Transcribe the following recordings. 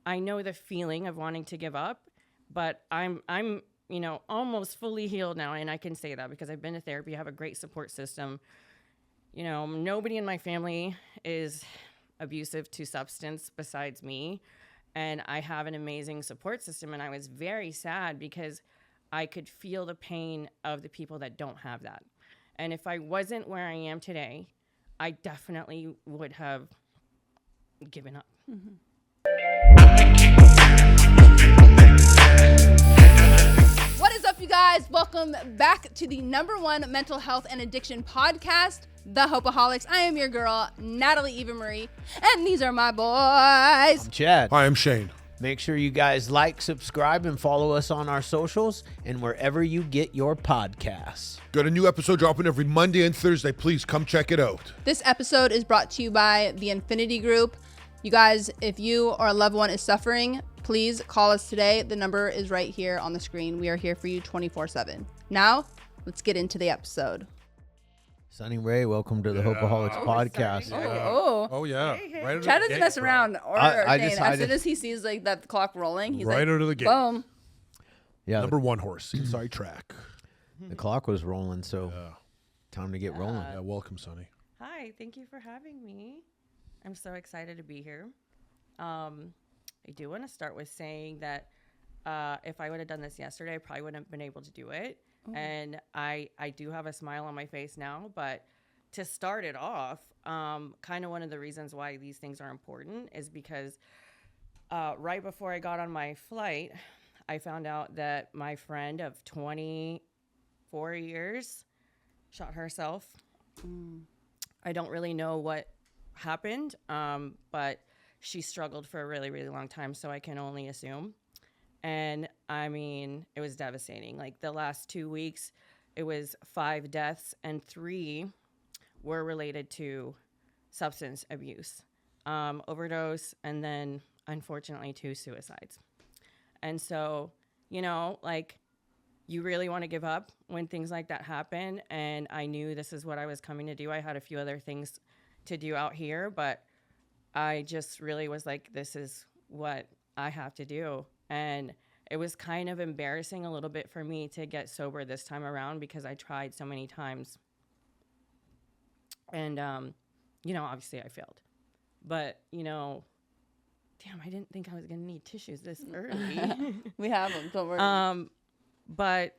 I know the feeling of wanting to give up, but I'm almost fully healed now. And I can say that because I've been to therapy. I have a great support system. Nobody in my family is abusive to substance besides me. And I have an amazing support system. And I was very sad because I could feel the pain of the people that don't have that. And if I wasn't where I am today, I definitely would have given up. Mm-hmm. What is up, you guys? Welcome back to the #1 mental health and addiction podcast, the Hopeaholics. I am your girl, Natalie Eva Marie, and these are my boys. I'm Chad. Hi, I'm Shane. Make sure you guys like, subscribe, and follow us on our socials and wherever you get your podcasts. Got a new episode dropping every Monday and Thursday. Please come check it out. This episode is brought to you by the Infinity Group. You guys, if you or a loved one is suffering, please call us today. The number is right here on the screen. We are here for you 24/7. Now, let's get into the episode. Sunnie Ray, welcome to the Hopeaholics podcast. Oh, yeah. Hey. Right Chad doesn't mess around. Or I Shane, decided- as soon as he sees like that clock rolling, he's Right like, out of the gate. boom. Yeah, Number one horse, inside track. the clock was rolling, so time to get rolling. Yeah, welcome, Sunnie. Hi, thank you for having me. I'm so excited to be here. I do want to start with saying that if I would have done this yesterday, I probably wouldn't have been able to do it. And I do have a smile on my face now, but to start it off, kind of one of the reasons why these things are important is because right before I got on my flight, I found out that my friend of 24 years shot herself. I don't really know what happened, but she struggled for a really, really long time, so I can only assume. And I mean, it was devastating. Like the last 2 weeks, it was 5 deaths and 3 were related to substance abuse, overdose, and then unfortunately 2 suicides. And so, like you really want to give up when things like that happen. And I knew this is what I was coming to do. I had a few other things to do out here, but I just really was like, this is what I have to do. And it was kind of embarrassing a little bit for me to get sober this time around because I tried so many times. And, obviously I failed. But, damn, I didn't think I was going to need tissues this early. We have them, don't worry. But,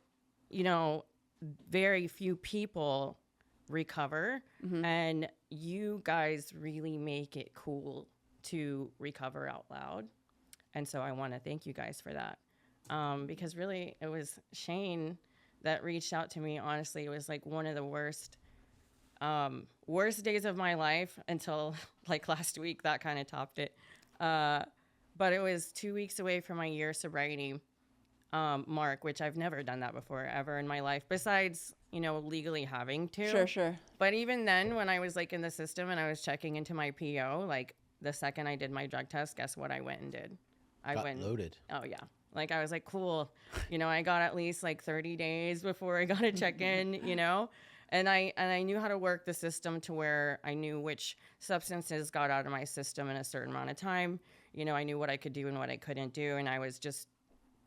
very few people recover. And you guys really make it cool to recover out loud. And so I want to thank you guys for that. Because really it was Shane that reached out to me. Honestly, it was like one of the worst days of my life until like last week. That kind of topped it. But it was 2 weeks away from my year sobriety mark, which I've never done that before ever in my life, besides, legally having to. Sure. But even then, when I was like in the system and I was checking into my PO, like the second I did my drug test, guess what I went and did? I went loaded. Oh yeah. Like I was like, cool. I got at least like 30 days before I got to check in, and I knew how to work the system to where I knew which substances got out of my system in a certain amount of time. I knew what I could do and what I couldn't do. And I was just,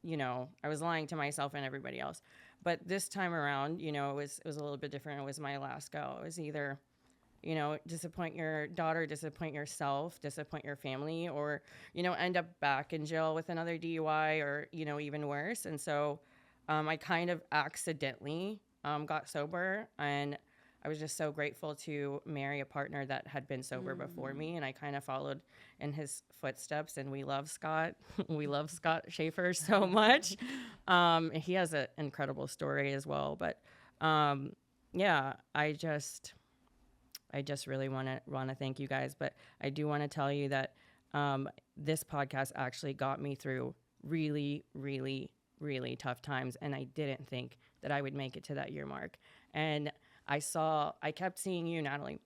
I was lying to myself and everybody else. But this time around, it was a little bit different. It was my last go. It was either, disappoint your daughter, disappoint yourself, disappoint your family, or, end up back in jail with another DUI or, even worse. And so I kind of accidentally got sober, and I was just so grateful to marry a partner that had been sober before me, and I kind of followed in his footsteps. And we love Scott. We love Scott Schaefer so much. He has an incredible story as well. But yeah, I just really want to thank you guys. But I do want to tell you that this podcast actually got me through really, really, really tough times, and I didn't think that I would make it to that year mark. And I kept seeing you, Natalie,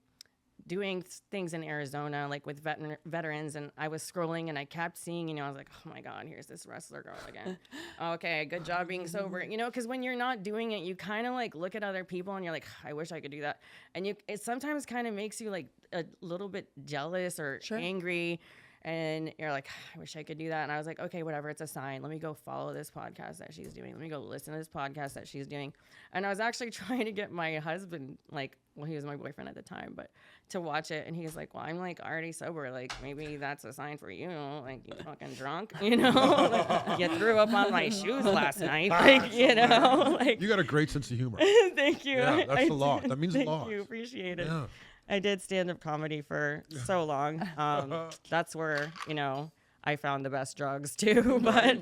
doing things in Arizona, like with veterans, and I was scrolling and I kept seeing, I was like, oh my God, here's this wrestler girl again. Okay, good job being sober. Because when you're not doing it, you kind of like look at other people and you're like, I wish I could do that. And it sometimes kind of makes you like a little bit jealous or angry. And you're like, I wish I could do that. And I was like, okay, whatever. It's a sign. Let me go follow this podcast that she's doing. Let me go listen to this podcast that she's doing. And I was actually trying to get my husband, like, well, he was my boyfriend at the time, but to watch it. And he's like, well, I'm like already sober. Like, maybe that's a sign for you. Like, you fucking drunk, you know? Like, you threw up on my shoes last night. Like, you know? Like, You got a great sense of humor. thank you. Yeah, that's a lot. That means a lot. Thank you. Appreciate it. Yeah. I did stand-up comedy for so long. That's where, you know, I found the best drugs too. But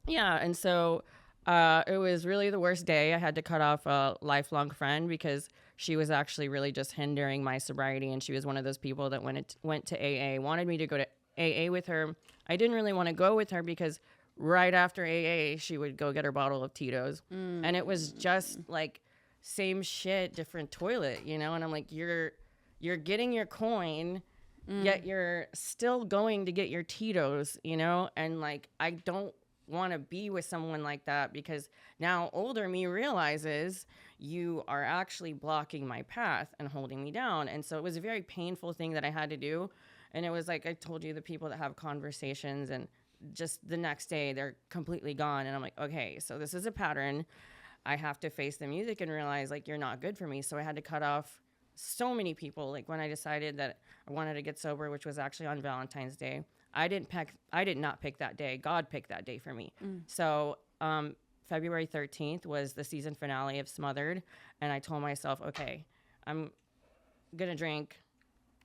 yeah. And so it was really the worst day. I had to cut off a lifelong friend because she was actually really just hindering my sobriety. And she was one of those people that went to AA, wanted me to go to AA with her. I didn't really want to go with her because right after AA, she would go get her bottle of Tito's. And it was just like, same shit, different toilet, you know? And I'm like, you're getting your coin, yet you're still going to get your Tito's, you know? And like, I don't want to be with someone like that because now older me realizes you are actually blocking my path and holding me down. And so it was a very painful thing that I had to do. And it was like, I told you, the people that have conversations and just the next day they're completely gone. And I'm like, okay, so this is a pattern. I have to face the music and realize like you're not good for me. So I had to cut off so many people. Like when I decided that I wanted to get sober, which was actually on Valentine's Day, I did not pick that day. God picked that day for me. So February 13th was the season finale of Smothered, and I told myself, okay, I'm gonna drink,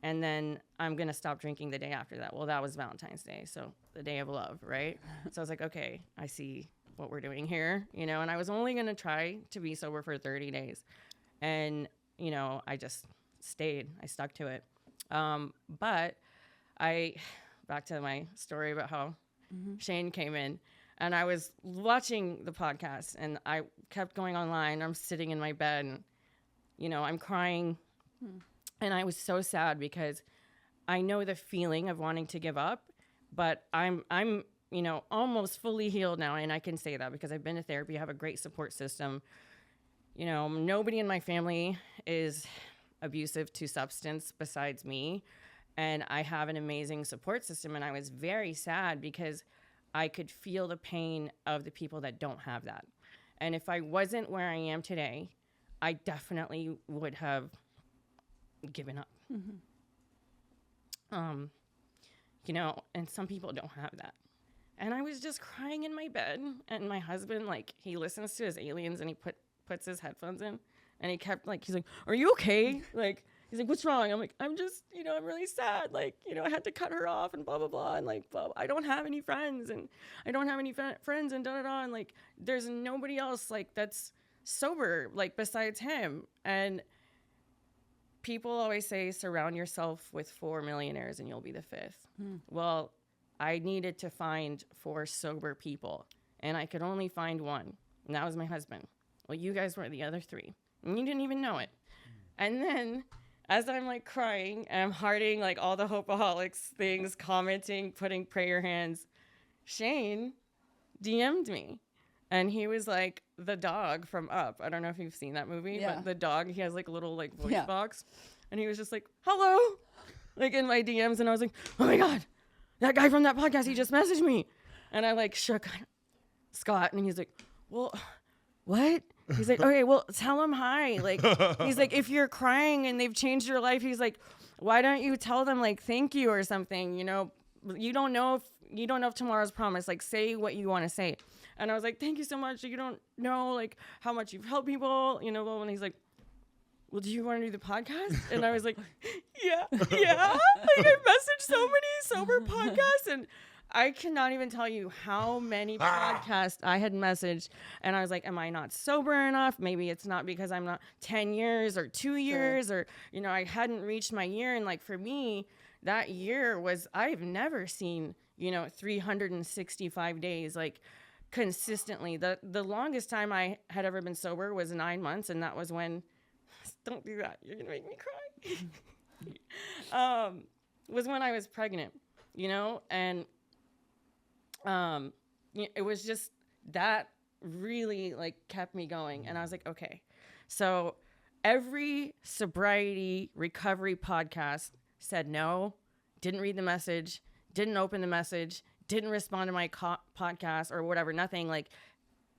and then I'm gonna stop drinking the day after that. Well, that was Valentine's Day, so the day of love, right? So I was like, okay, I see what we're doing here, you know, and I was only going to try to be sober for 30 days. And, you know, I just stayed. I stuck to it. But back to my story about how Shane came in, and I was watching the podcast and I kept going online. I'm sitting in my bed and, you know, I'm crying. And I was so sad because I know the feeling of wanting to give up, but I'm you know, almost fully healed now. And I can say that because I've been to therapy. I have a great support system. You know, nobody in my family is abusive to substance besides me. And I have an amazing support system. And I was very sad because I could feel the pain of the people that don't have that. And if I wasn't where I am today, I definitely would have given up. You know, and some people don't have that. And I was just crying in my bed, and my husband, like, he listens to his aliens, and he puts his headphones in, and he kept, like, he's like, are you okay? Like, he's like, what's wrong? I'm like, I'm just, you know, I'm really sad. Like, you know, I had to cut her off and blah, blah, blah. And like, blah, I don't have any friends, and I don't have any friends and da-da-da. And like, there's nobody else, like, that's sober, like, besides him. And people always say, surround yourself with 4 millionaires and you'll be the 5th. Well, I needed to find 4 sober people, and I could only find one, and that was my husband. Well, you guys were the other 3, and you didn't even know it. And then, as I'm like crying, and I'm hearting like all the Hopeaholics things, commenting, putting prayer hands, Shane DM'd me, and he was like the dog from Up. I don't know if you've seen that movie, but the dog, he has like a little like voice box, and he was just like, hello, like in my DMs, and I was like, oh my God. That guy from that podcast, he just messaged me. And I like shook Scott, and he's like, well, what? He's like, okay, well, tell him hi. Like, he's like, if you're crying and they've changed your life, he's like, why don't you tell them like, thank you or something? You know, you don't know if tomorrow's promised. Like, say what you want to say. And I was like, thank you so much. You don't know like how much you've helped people, you know. And he's like, well, do you want to do the podcast? And I was like, yeah. Like, I've messaged so many sober podcasts, and I cannot even tell you how many podcasts I had messaged. And I was like, am I not sober enough? Maybe it's not because I'm not 10 years or 2 years or, you know, I hadn't reached my year. And like, for me, that year was, I've never seen, you know, 365 days, like consistently. The longest time I had ever been sober was 9 months. And that was when, don't do that, you're gonna make me cry. Was when I was pregnant, you know, and it was just that really like kept me going. And I was like, okay, so every sobriety recovery podcast said no, didn't read the message, didn't open the message, didn't respond to my podcast or whatever, nothing. Like,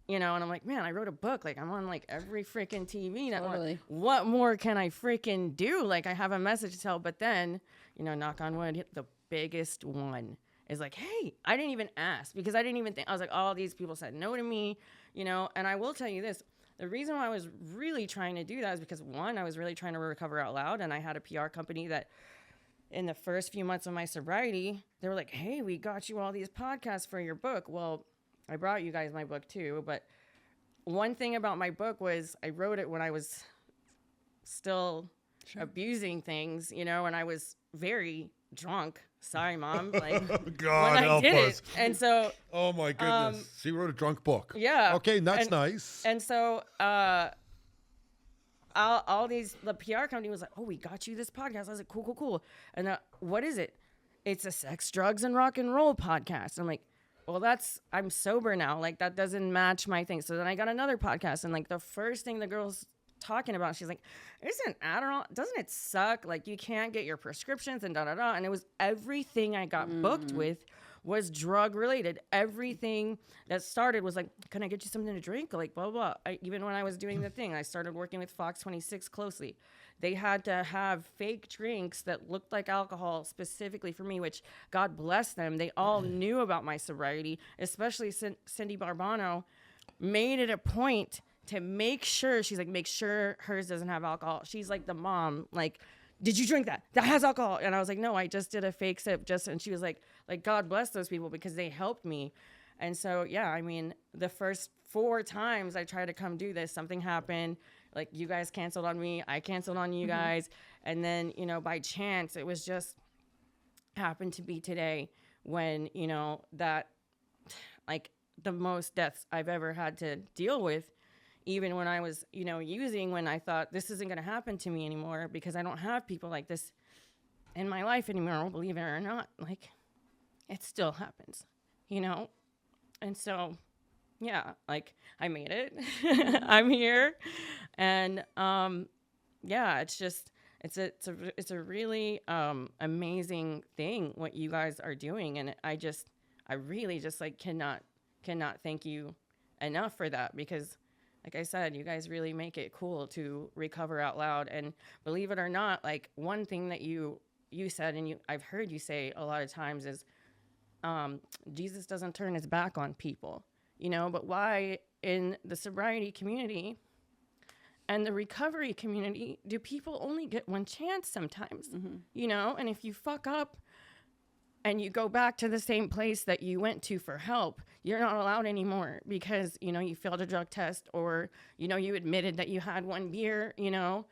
you know, and I'm like, man, I wrote a book. Like, I'm on like every freaking TV network. Totally. What more can I freaking do? Like, I have a message to tell. But then, you know, knock on wood, the biggest one is like, hey, I didn't even ask because I didn't even think. I was like, all these people said no to me, you know. And I will tell you this. The reason why I was really trying to do that is because, one, I was really trying to recover out loud. And I had a PR company that in the first few months of my sobriety, they were like, hey, we got you all these podcasts for your book. Well, I brought you guys my book too, but one thing about my book was I wrote it when I was still abusing things, you know, and I was very drunk. Sorry, Mom. Like, God when I help did us. it. And so, Oh my goodness. She wrote a drunk book. yeah. Okay, that's And- nice. And so, the PR company was like, oh, we got you this podcast. I was like, cool. And what is it? It's a sex, drugs, and rock and roll podcast. I'm like, well, I'm sober now. Like, that doesn't match my thing. So then I got another podcast. And like the first thing the girl's talking about, she's like, isn't Adderall, doesn't it suck? Like, you can't get your prescriptions and da-da-da. And it was everything I got booked with was drug related. Everything that started was like, can I get you something to drink? Like, blah, blah, blah. Even when I was doing the thing, I started working with Fox 26 closely. They had to have fake drinks that looked like alcohol specifically for me, which God bless them. They all knew about my sobriety, especially Cindy Barbano made it a point to make sure, she's like, make sure hers doesn't have alcohol. She's like the mom, like, did you drink that? That has alcohol. And I was like, no, I just did a fake sip. And she was like, God bless those people because they helped me. And so, yeah, I mean, the first 4 times I tried to come do this, something happened. Like, you guys canceled on me. I canceled on you guys. And then, you know, by chance, it was just happened to be today when, you know, that, like, the most deaths I've ever had to deal with, even when I was, you know, using, when I thought this isn't going to happen to me anymore because I don't have people like this in my life anymore, believe it or not. Like, it still happens, you know? And so, yeah, like, I made it. I'm here. And, yeah, it's just, it's a really amazing thing what you guys are doing. And I really just, like, cannot thank you enough for that because, like I said, you guys really make it cool to recover out loud. And believe it or not, like, one thing that you said, and I've heard you say a lot of times is, Jesus doesn't turn his back on people, you know, but why in the sobriety community and the recovery community do people only get one chance sometimes, you know? And if you fuck up and you go back to the same place that you went to for help, you're not allowed anymore because, you know, you failed a drug test or, you know, you admitted that you had 1 beer, you know?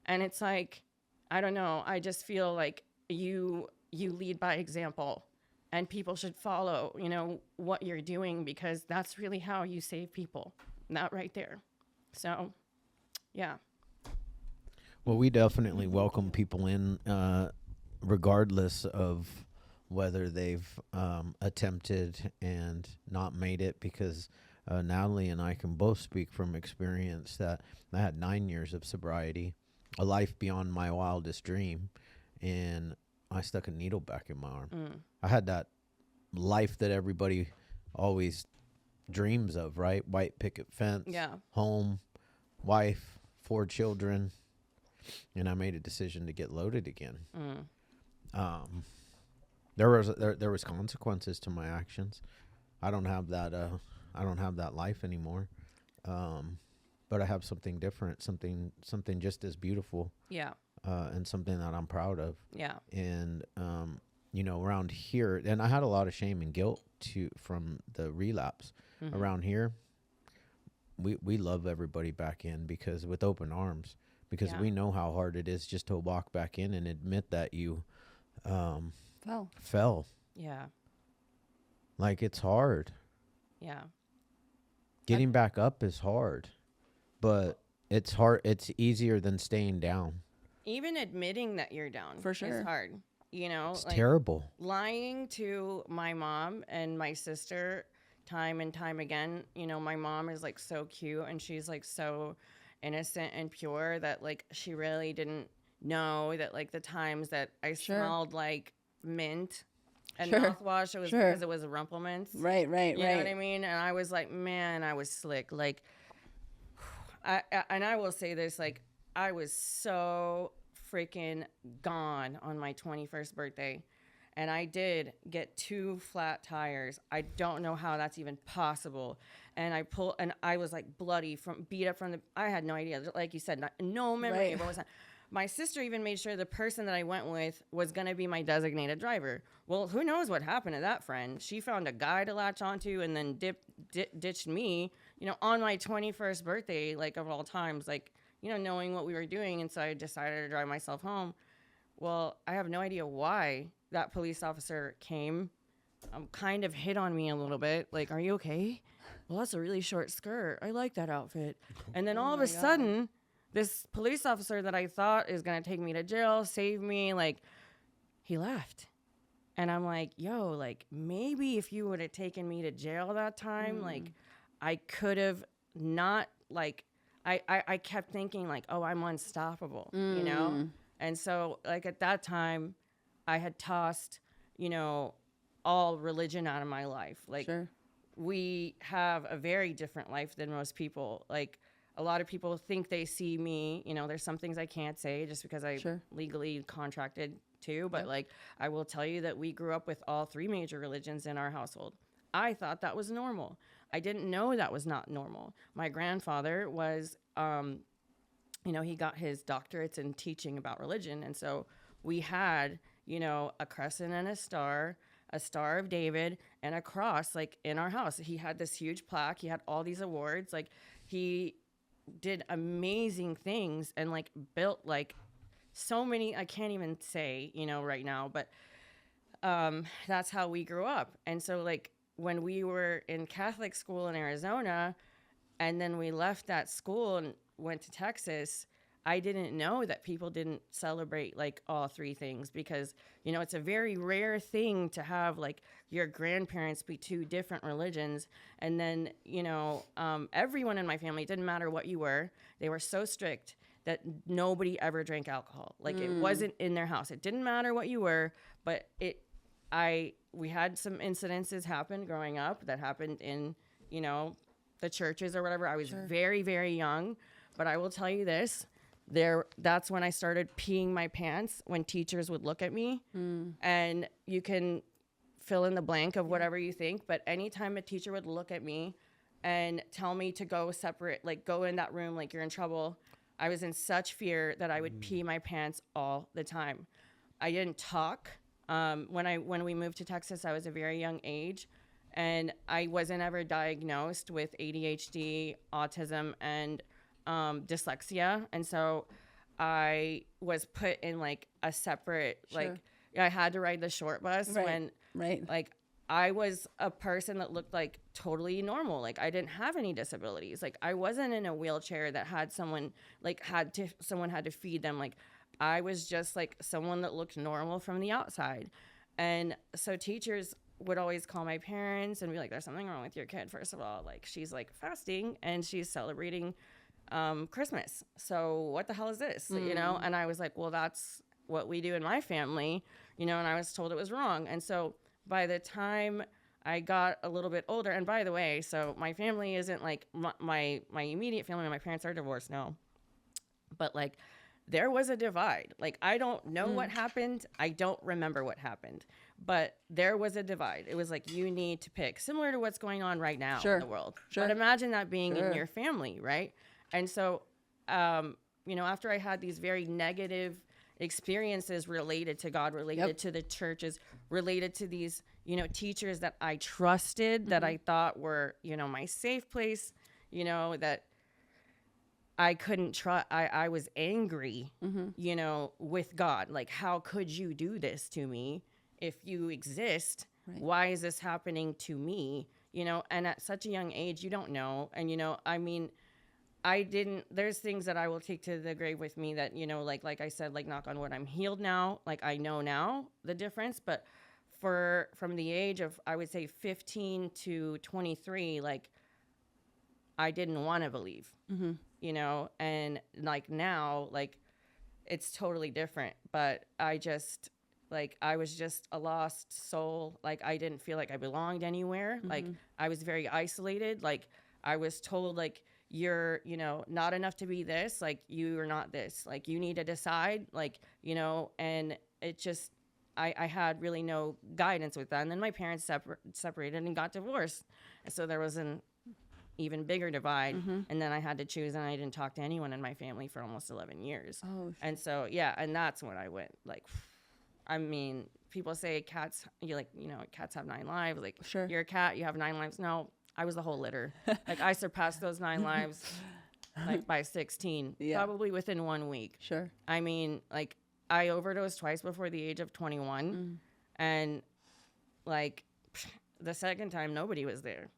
And it's like, I don't know. I just feel like you lead by example and people should follow, you know, what you're doing because that's really how you save people. That right there. So, yeah. Well, we definitely welcome people in, regardless of whether they've attempted and not made it, because Natalie and I can both speak from experience that I had 9 years of sobriety, a life beyond my wildest dream, and I stuck a needle back in my arm. I had that life that everybody always dreams of, right? White picket fence, Yeah. home, wife, 4 children, and I made a decision to get loaded again. There was consequences to my actions. I don't have that. I don't have that life anymore. But I have something different, something just as beautiful. Yeah. And something that I'm proud of. Yeah. And you know, around here, and I had a lot of shame and guilt from the relapse. Around here, we love everybody back in because with open arms, because we know how hard it is just to walk back in and admit that you fell. Yeah. Like, it's hard. Yeah. Getting back up is hard, but it's hard. It's easier than staying down. Even admitting that you're down For sure. is hard. You know, It's like terrible. lying to my mom and my sister time and time again. You know, my mom is like so cute and she's like so innocent and pure that like she really didn't know that like the times that I smelled like mint and Sure. mouthwash. It was Sure. because it was Rumplemint. Right. You know what I mean? And I was like, man, I was slick. Like, and I will say this, like, I was so freaking gone on my 21st birthday. And I did get 2 flat tires. I don't know how that's even possible. And I was like bloody beat up from I had no idea. Like you said, no memory of what was happening. My sister even made sure the person that I went with was going to be my designated driver. Well, who knows what happened to that friend? She found a guy to latch onto and then ditched me, on my 21st birthday, like of all times, like, knowing what we were doing. And so I decided to drive myself home. Well, I have no idea why that police officer came, kind of hit on me a little bit. Like, are you okay? Well, that's a really short skirt. I like that outfit. And then all of a sudden, this police officer that I thought is going to take me to jail, save me, like, he left. And I'm like, yo, like, maybe if you would have taken me to jail that time, like, I could have not, like, I kept thinking, like, oh, I'm unstoppable, And so, like, at that time, I had tossed, all religion out of my life. Like, we have a very different life than most people. Like, a lot of people think they see me, there's some things I can't say just because I legally contracted to, but like, I will tell you that we grew up with all 3 major religions in our household. I thought that was normal. I didn't know that was not normal. My grandfather was, he got his doctorates in teaching about religion. And so we had, a crescent and a Star of David and a cross, like, in our house. He had this huge plaque. He had all these awards. Like, he did amazing things and, like, built, like, so many, I can't even say, right now, but that's how we grew up. And so, like, when we were in Catholic school in Arizona and then we left that school and went to Texas, I didn't know that people didn't celebrate, like, all 3 things because, it's a very rare thing to have, like, your grandparents be 2 different religions. And then, everyone in my family, it didn't matter what you were, they were so strict that nobody ever drank alcohol. Like, it wasn't in their house. It didn't matter what you were, but we had some incidences happen growing up that happened in, the churches or whatever. I was very, very young, but I will tell you this. That's when I started peeing my pants when teachers would look at me. And you can fill in the blank of whatever you think, but anytime a teacher would look at me and tell me to go separate, like, go in that room, like, you're in trouble, I was in such fear that I would pee my pants all the time. I didn't talk. When we moved to Texas, I was a very young age, and I wasn't ever diagnosed with ADHD, autism, and dyslexia. And so I was put in, like, a separate, like, I had to ride the short bus when, like, I was a person that looked, like, totally normal. Like, I didn't have any disabilities. Like, I wasn't in a wheelchair that had someone, like, someone had to feed them. Like, I was just, like, someone that looked normal from the outside. And so teachers would always call my parents and be like, there's something wrong with your kid, first of all. Like, she's, like, fasting and she's celebrating Christmas. So what the hell is this? And I was like, well, that's what we do in my family, and I was told it was wrong. And so by the time I got a little bit older, and by the way, so my family isn't like my immediate family. My parents are divorced now, but, like, there was a divide. Like, I don't know what happened. I don't remember what happened, but there was a divide. It was like, you need to pick, similar to what's going on right now in the world. But imagine that being in your family, right? And so, after I had these very negative experiences related to God, related to the churches, related to these, teachers that I trusted, that I thought were, my safe place, that I couldn't try. I was angry, with God. Like, how could you do this to me? If you exist, why is this happening to me? And at such a young age, you don't know. And, there's things that I will take to the grave with me that, like I said, like, knock on wood, I'm healed now. Like, I know now the difference, but from the age of, I would say 15 to 23, like, I didn't want to believe, and, like, now, like, it's totally different, but I just, Like I was just a lost soul. Like I didn't feel like I belonged anywhere. Like I was very isolated. Like I was told like, you're, you know, not enough to be this, like you are not this, like you need to decide, like, you know, and it just, I had really no guidance with that. And then my parents separated and got divorced. And so there was an even bigger divide. And then I had to choose, and I didn't talk to anyone in my family for almost 11 years. Oh, and so, yeah. And that's when I went like, I mean, people say cats, you like, you know, cats have 9 lives. Like, Sure. You're a cat, you have 9 lives. No, I was the whole litter. Like, I surpassed those 9 lives like by 16, probably within 1 week. Sure. I mean, like, I overdosed twice before the age of 21. And like the second time, nobody was there.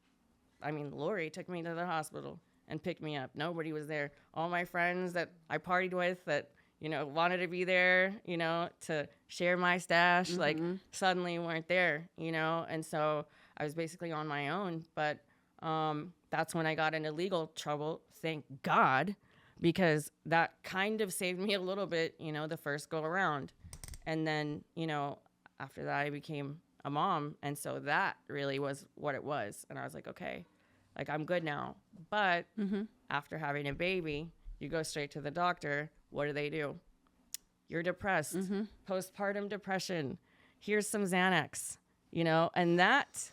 I mean, Lori took me to the hospital and picked me up. Nobody was there. All my friends that I partied with that, you know, wanted to be there, you know, to share my stash, like suddenly weren't there, you know? And so I was basically on my own. But that's when I got into legal trouble, thank God, because that kind of saved me a little bit, you know, the first go around. And then, you know, after that I became a mom. And so that really was what it was. And I was like, okay, like I'm good now. But after having a baby, you go straight to the doctor. What do? You're depressed, postpartum depression. Here's some Xanax, you know, and that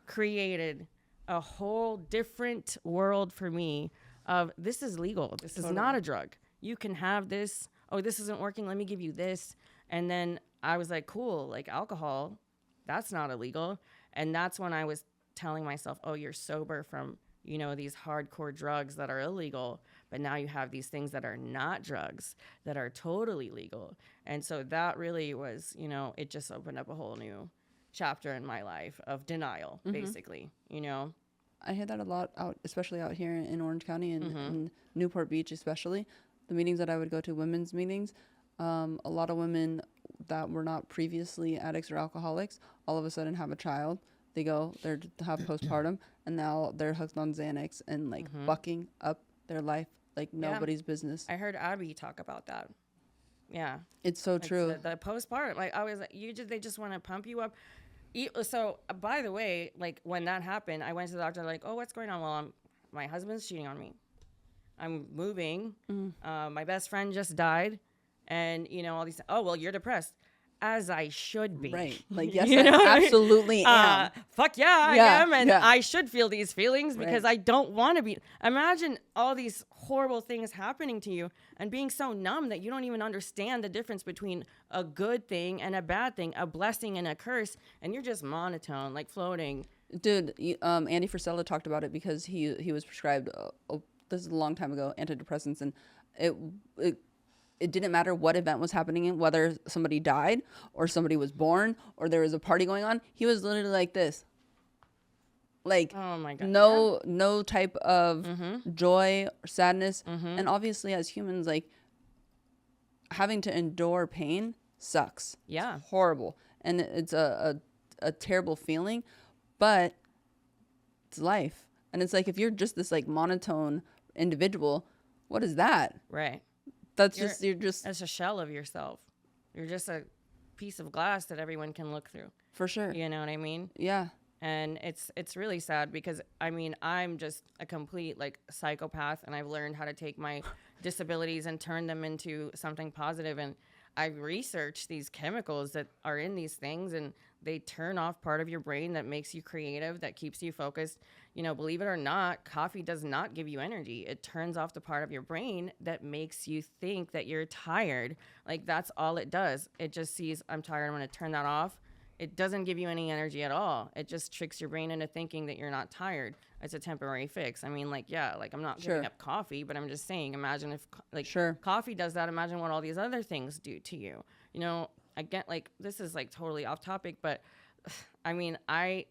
created a whole different world for me of this is legal. This is not a drug. You can have this. Oh, this isn't working. Let me give you this. And then I was like, cool, like alcohol, that's not illegal. And that's when I was telling myself, oh, you're sober from, you know, these hardcore drugs that are illegal. But now you have these things that are not drugs that are totally legal. And so that really was, you know, it just opened up a whole new chapter in my life of denial, basically, you know. I hear that a lot out, especially out here in Orange County and in Newport Beach, especially. The meetings that I would go to, women's meetings, a lot of women that were not previously addicts or alcoholics, all of a sudden have a child. They go, they're to have postpartum, and now they're hooked on Xanax and like bucking up their life like nobody's business. I heard Abby talk about that. Yeah. It's so true. The postpartum, like I was like, they just want to pump you up. So by the way, like when that happened, I went to the doctor like, oh, what's going on? Well, my husband's cheating on me. I'm moving. My best friend just died. And, you know, all these, oh, well, you're depressed. As I should be. Right. Like, yes, I absolutely am. Fuck yeah, I am. And I should feel these feelings because I don't want to be. Imagine all these horrible things happening to you and being so numb that you don't even understand the difference between a good thing and a bad thing, a blessing and a curse. And you're just monotone, like floating. Dude, Andy Frisella talked about it because he was prescribed, this is a long time ago, antidepressants. And it didn't matter what event was happening, whether somebody died or somebody was born or there was a party going on. He was literally like this. Like, oh my God, no type of joy or sadness. And obviously as humans, like having to endure pain sucks. Yeah. It's horrible. And it's a terrible feeling, but it's life. And it's like, if you're just this like monotone individual, what is that? Right. You're just it's a shell of yourself. You're just a piece of glass that everyone can look through. For sure. You know what I mean? Yeah. And it's really sad because I mean, I'm just a complete like psychopath, and I've learned how to take my disabilities and turn them into something positive. And I've researched these chemicals that are in these things, and they turn off part of your brain that makes you creative, that keeps you focused. You know, believe it or not, coffee does not give you energy. It turns off the part of your brain that makes you think that you're tired. Like, that's all it does. It just sees, I'm tired, I'm going to turn that off. It doesn't give you any energy at all. It just tricks your brain into thinking that you're not tired. It's a temporary fix. I mean, like, yeah, like I'm not giving up coffee, but I'm just saying, imagine if like coffee does that. Imagine what all these other things do to you. You know, again, like this is like totally off topic, but I mean, I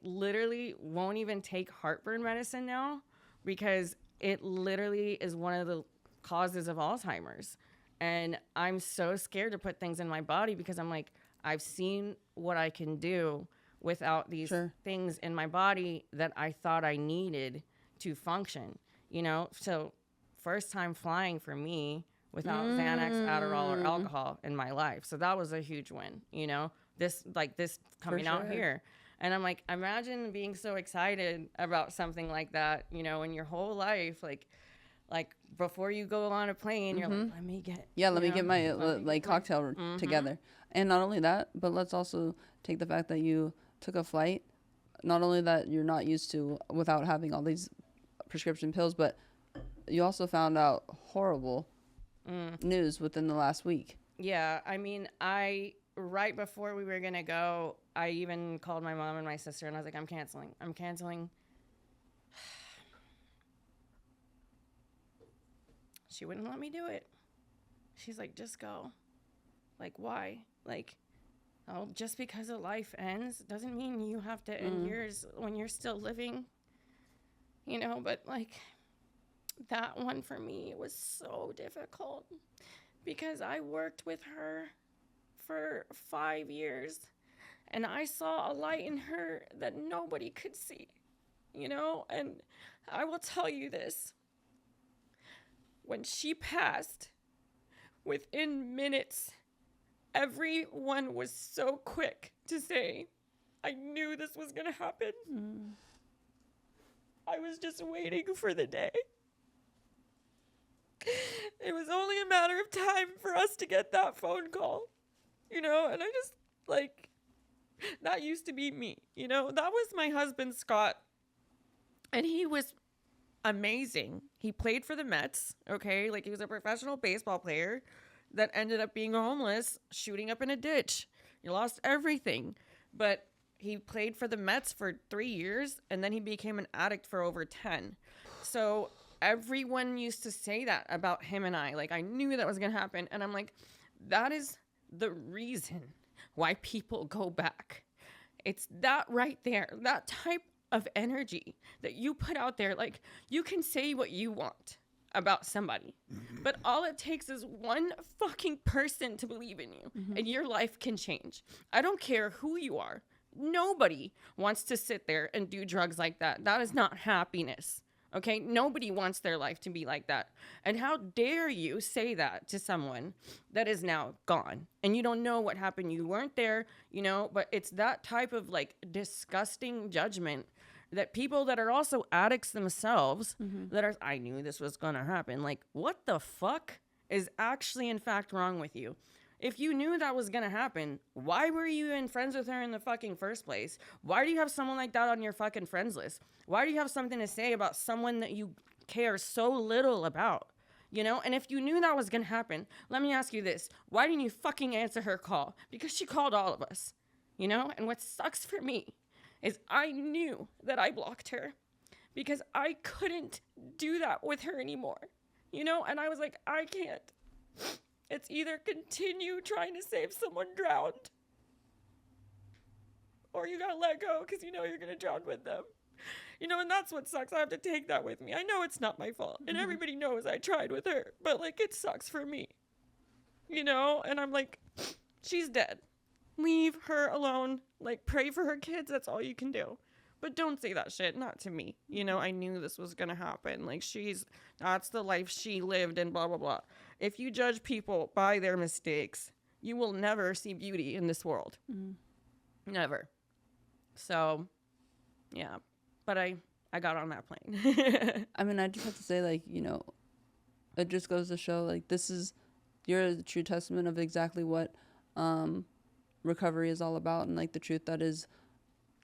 literally won't even take heartburn medicine now because it literally is one of the causes of Alzheimer's. And I'm so scared to put things in my body because I'm like, I've seen what I can do without these things in my body that I thought I needed to function, you know? So first time flying for me without Xanax, Adderall, or alcohol in my life. So that was a huge win, you know, this coming out here. And I'm like, imagine being so excited about something like that, you know, in your whole life, like before you go on a plane, you're like, let me get my cocktail together. And not only that, but let's also take the fact that you took a flight, not only that you're not used to without having all these prescription pills, but you also found out horrible news within the last week. Yeah, I mean, right before we were gonna go, I even called my mom and my sister, and I was like, I'm canceling. She wouldn't let me do it. She's like, just go. Like, why? Like, oh, just because a life ends doesn't mean you have to end yours when you're still living, you know. But like, that one for me was so difficult because I worked with her for 5 years and I saw a light in her that nobody could see, you know. And I will tell you this, when she passed, within minutes, everyone was so quick to say, I knew this was going to happen. I was just waiting for the day. It was only a matter of time for us to get that phone call, you know, and I just, like, that used to be me, you know. That was my husband, Scott, and he was amazing. He played for the Mets, okay? Like, he was a professional baseball player that ended up being homeless, shooting up in a ditch. He lost everything, but he played for the Mets for 3 years, and then he became an addict for over 10. So everyone used to say that about him and I. Like, I knew that was going to happen, and I'm like, that is the reason why people go back. It's that right there, that type of energy that you put out there. Like, you can say what you want about somebody, but all it takes is one fucking person to believe in you, and your life can change. I don't care who you are. Nobody wants to sit there and do drugs like that. That is not happiness. Okay? Nobody wants their life to be like that. And how dare you say that to someone that is now gone and you don't know what happened. You weren't there, you know, but it's that type of like disgusting judgment that people that are also addicts themselves that are, I knew this was going to happen. Like, what the fuck is actually in fact wrong with you? If you knew that was going to happen, why were you even friends with her in the fucking first place? Why do you have someone like that on your fucking friends list? Why do you have something to say about someone that you care so little about? You know, and if you knew that was going to happen, let me ask you this. Why didn't you fucking answer her call? Because she called all of us, you know? And what sucks for me is I knew that I blocked her because I couldn't do that with her anymore, you know? And I was like, I can't. It's either continue trying to save someone drowned or you gotta let go because you know you're gonna drown with them. You know, and that's what sucks. I have to take that with me. I know it's not my fault, and everybody knows I tried with her, but, like, it sucks for me, you know? And I'm like, she's dead. Leave her alone. Like, pray for her kids. That's all you can do. But don't say that shit. Not to me. You know, I knew this was going to happen. Like, that's the life she lived and blah, blah, blah. If you judge people by their mistakes, you will never see beauty in this world. Never. So, yeah. But I got on that plane. I mean, I just have to say, like, you know, it just goes to show, like, you're the true testament of exactly what recovery is all about, and, like, the truth that is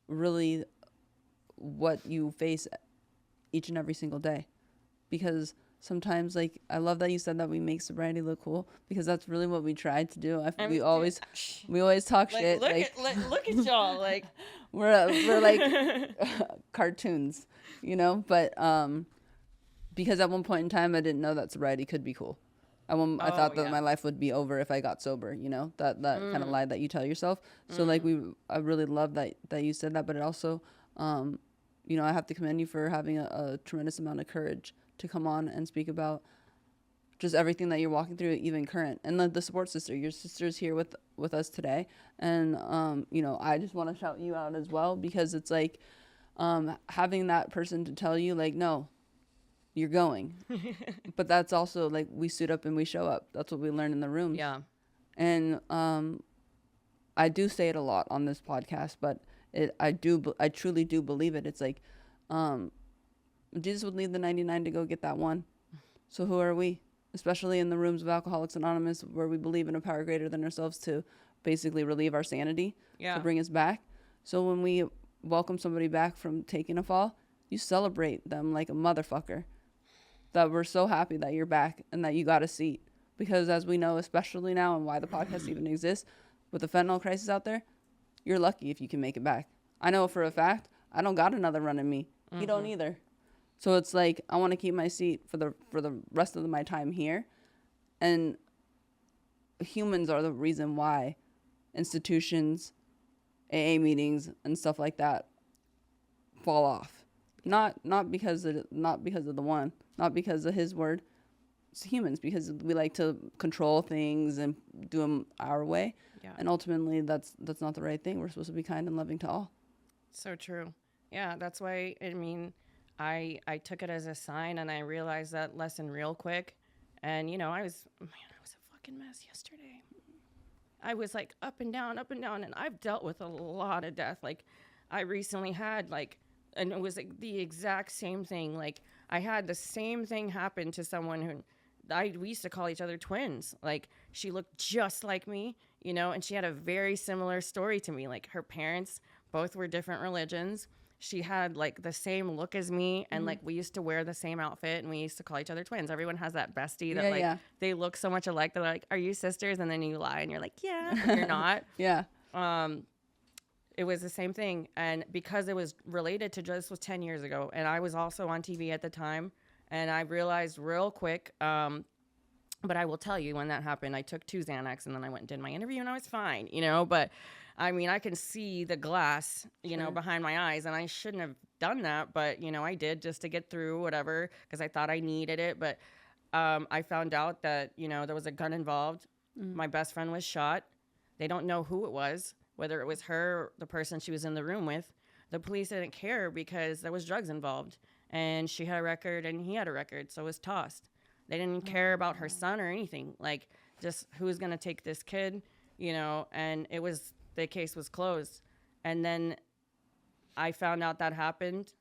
really what you face each and every single day. Because sometimes, like, I love that you said that we make sobriety look cool, because that's really what we tried to do. We always talk like, shit. Look at y'all. Like, we're like cartoons, you know. But because at one point in time I didn't know that sobriety could be cool. I thought that my life would be over if I got sober, you know, that kind of lie that you tell yourself. So like I really love that you said that, but it also, you know, I have to commend you for having a tremendous amount of courage to come on and speak about just everything that you're walking through, even current. And the support sister, your sister's here with us today. And, you know, I just want to shout you out as well, because it's like having that person to tell you, like, no, you're going. But that's also like we suit up and we show up. That's what we learn in the rooms. Yeah. And I do say it a lot on this podcast, but I truly do believe it. It's like Jesus would leave the 99 to go get that one. So who are we? Especially in the rooms of Alcoholics Anonymous, where we believe in a power greater than ourselves to basically relieve our sanity, to bring us back. So when we welcome somebody back from taking a fall, you celebrate them like a motherfucker. That we're so happy that you're back and that you got a seat. Because as we know, especially now and why the podcast even exists, with the fentanyl crisis out there, you're lucky if you can make it back. I know for a fact, I don't got another run in me. Mm-hmm. You don't either. So it's like, I want to keep my seat for the rest of my time here. And humans are the reason why institutions, AA meetings, and stuff like that fall off. Not because of the one, not because of his word. It's humans, because we like to control things and do them our way. Yeah. And ultimately, that's not the right thing. We're supposed to be kind and loving to all. So true. Yeah, that's why, I mean, I took it as a sign, and I realized that lesson real quick. And, you know, I was a fucking mess yesterday. I was like up and down, and I've dealt with a lot of death. Like, I recently had, like, and it was like the exact same thing. Like, I had the same thing happen to someone who we used to call each other twins. Like, she looked just like me, you know, and she had a very similar story to me. Like, her parents both were different religions. She had like the same look as me, and like we used to wear the same outfit, and we used to call each other twins. Everyone has that bestie that they look so much alike. They're like, "Are you sisters?" And then you lie, and you're like, "Yeah," but you're not. Yeah. It was the same thing, and because it was related to this was 10 years ago, and I was also on TV at the time, and I realized real quick. But I will tell you, when that happened, I took 2 Xanax, and then I went and did my interview, and I was fine, you know. But I mean, I can see the glass, you know, behind my eyes, and I shouldn't have done that, but, you know, I did just to get through whatever, because I thought I needed it. But I found out that, you know, there was a gun involved. My best friend was shot. They don't know who it was, whether it was her or the person she was in the room with. The police didn't care because there was drugs involved, and she had a record and he had a record, so it was tossed. They didn't care about her son or anything, like just who's going to take this kid, you know, and the case was closed. And then I found out that happened.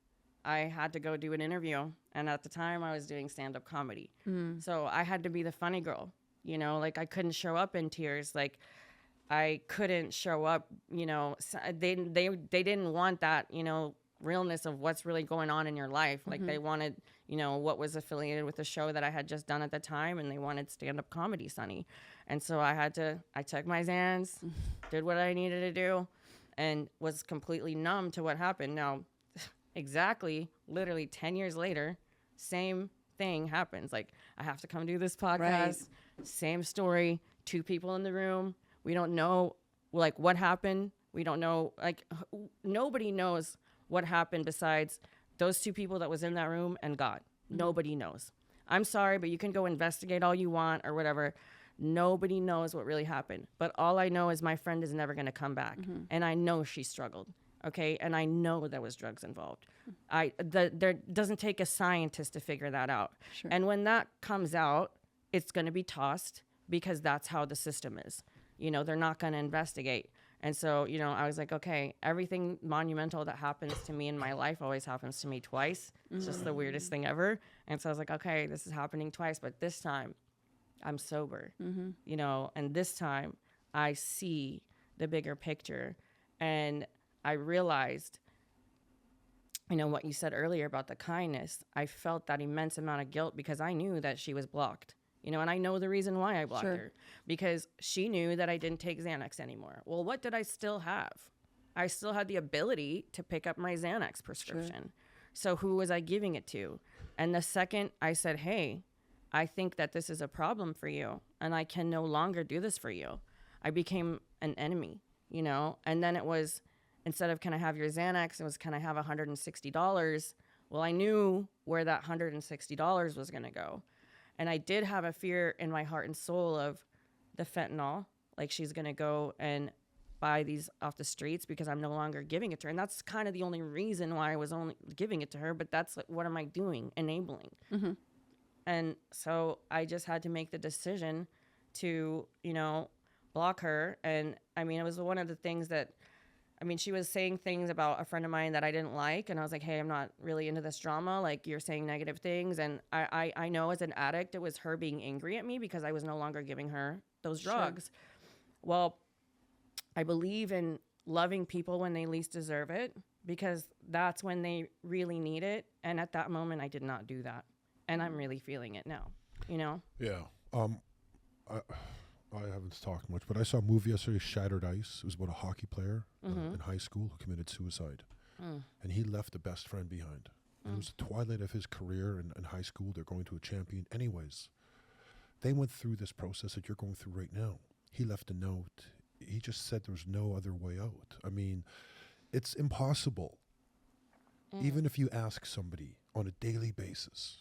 I had to go do an interview. And at the time I was doing stand-up comedy. So I had to be the funny girl, you know, like I couldn't show up in tears. Like I couldn't show up, you know, they didn't want that, you know, realness of what's really going on in your life. Like they wanted, you know, what was affiliated with the show that I had just done at the time, and they wanted stand-up comedy, Sunnie. And so I took my Xans, did what I needed to do, and was completely numb to what happened. Now, exactly, literally 10 years later, same thing happens. Like, I have to come do this podcast, same story, 2 people in the room. We don't know, like, what happened. We don't know, like, nobody knows what happened besides those 2 people that was in that room and God. Nobody knows. I'm sorry, but you can go investigate all you want or whatever. Nobody knows what really happened. But all I know is my friend is never going to come back. And I know she struggled. Okay. And I know there was drugs involved. There doesn't take a scientist to figure that out. Sure. And when that comes out, it's going to be tossed, because that's how the system is. You know, they're not going to investigate. And so, you know, I was like, okay, everything monumental that happens to me in my life always happens to me twice. It's just the weirdest thing ever. And so I was like, okay, this is happening twice, but this time I'm sober, you know, and this time I see the bigger picture. And I realized, you know, what you said earlier about the kindness. I felt that immense amount of guilt because I knew that she was blocked. You know, and I know the reason why I blocked her, because she knew that I didn't take Xanax anymore. Well, what did I still have? I still had the ability to pick up my Xanax prescription. So who was I giving it to? And the second I said, hey, I think that this is a problem for you, and I can no longer do this for you, I became an enemy, you know? And then it was, instead of, can I have your Xanax, it was, can I have $160? Well, I knew where that $160 was going to go. And I did have a fear in my heart and soul of the fentanyl. Like, she's going to go and buy these off the streets because I'm no longer giving it to her. And that's kind of the only reason why I was only giving it to her. But that's like, what am I doing? Enabling. Mm-hmm. And so I just had to make the decision to, you know, block her. And I mean, it was one of the things that, I mean, she was saying things about a friend of mine that I didn't like. And I was like, hey, I'm not really into this drama. Like, you're saying negative things. And I know as an addict, it was her being angry at me because I was no longer giving her those drugs. Well, I believe in loving people when they least deserve it, because that's when they really need it. And at that moment, I did not do that. And I'm really feeling it now, you know? Yeah. I haven't talked much, but I saw a movie yesterday, Shattered Ice. It was about a hockey player in high school who committed suicide. And he left a best friend behind. And it was the twilight of his career in high school. They're going to a champion. Anyways, they went through this process that you're going through right now. He left a note. He just said there's no other way out. I mean, it's impossible. Even if you ask somebody on a daily basis,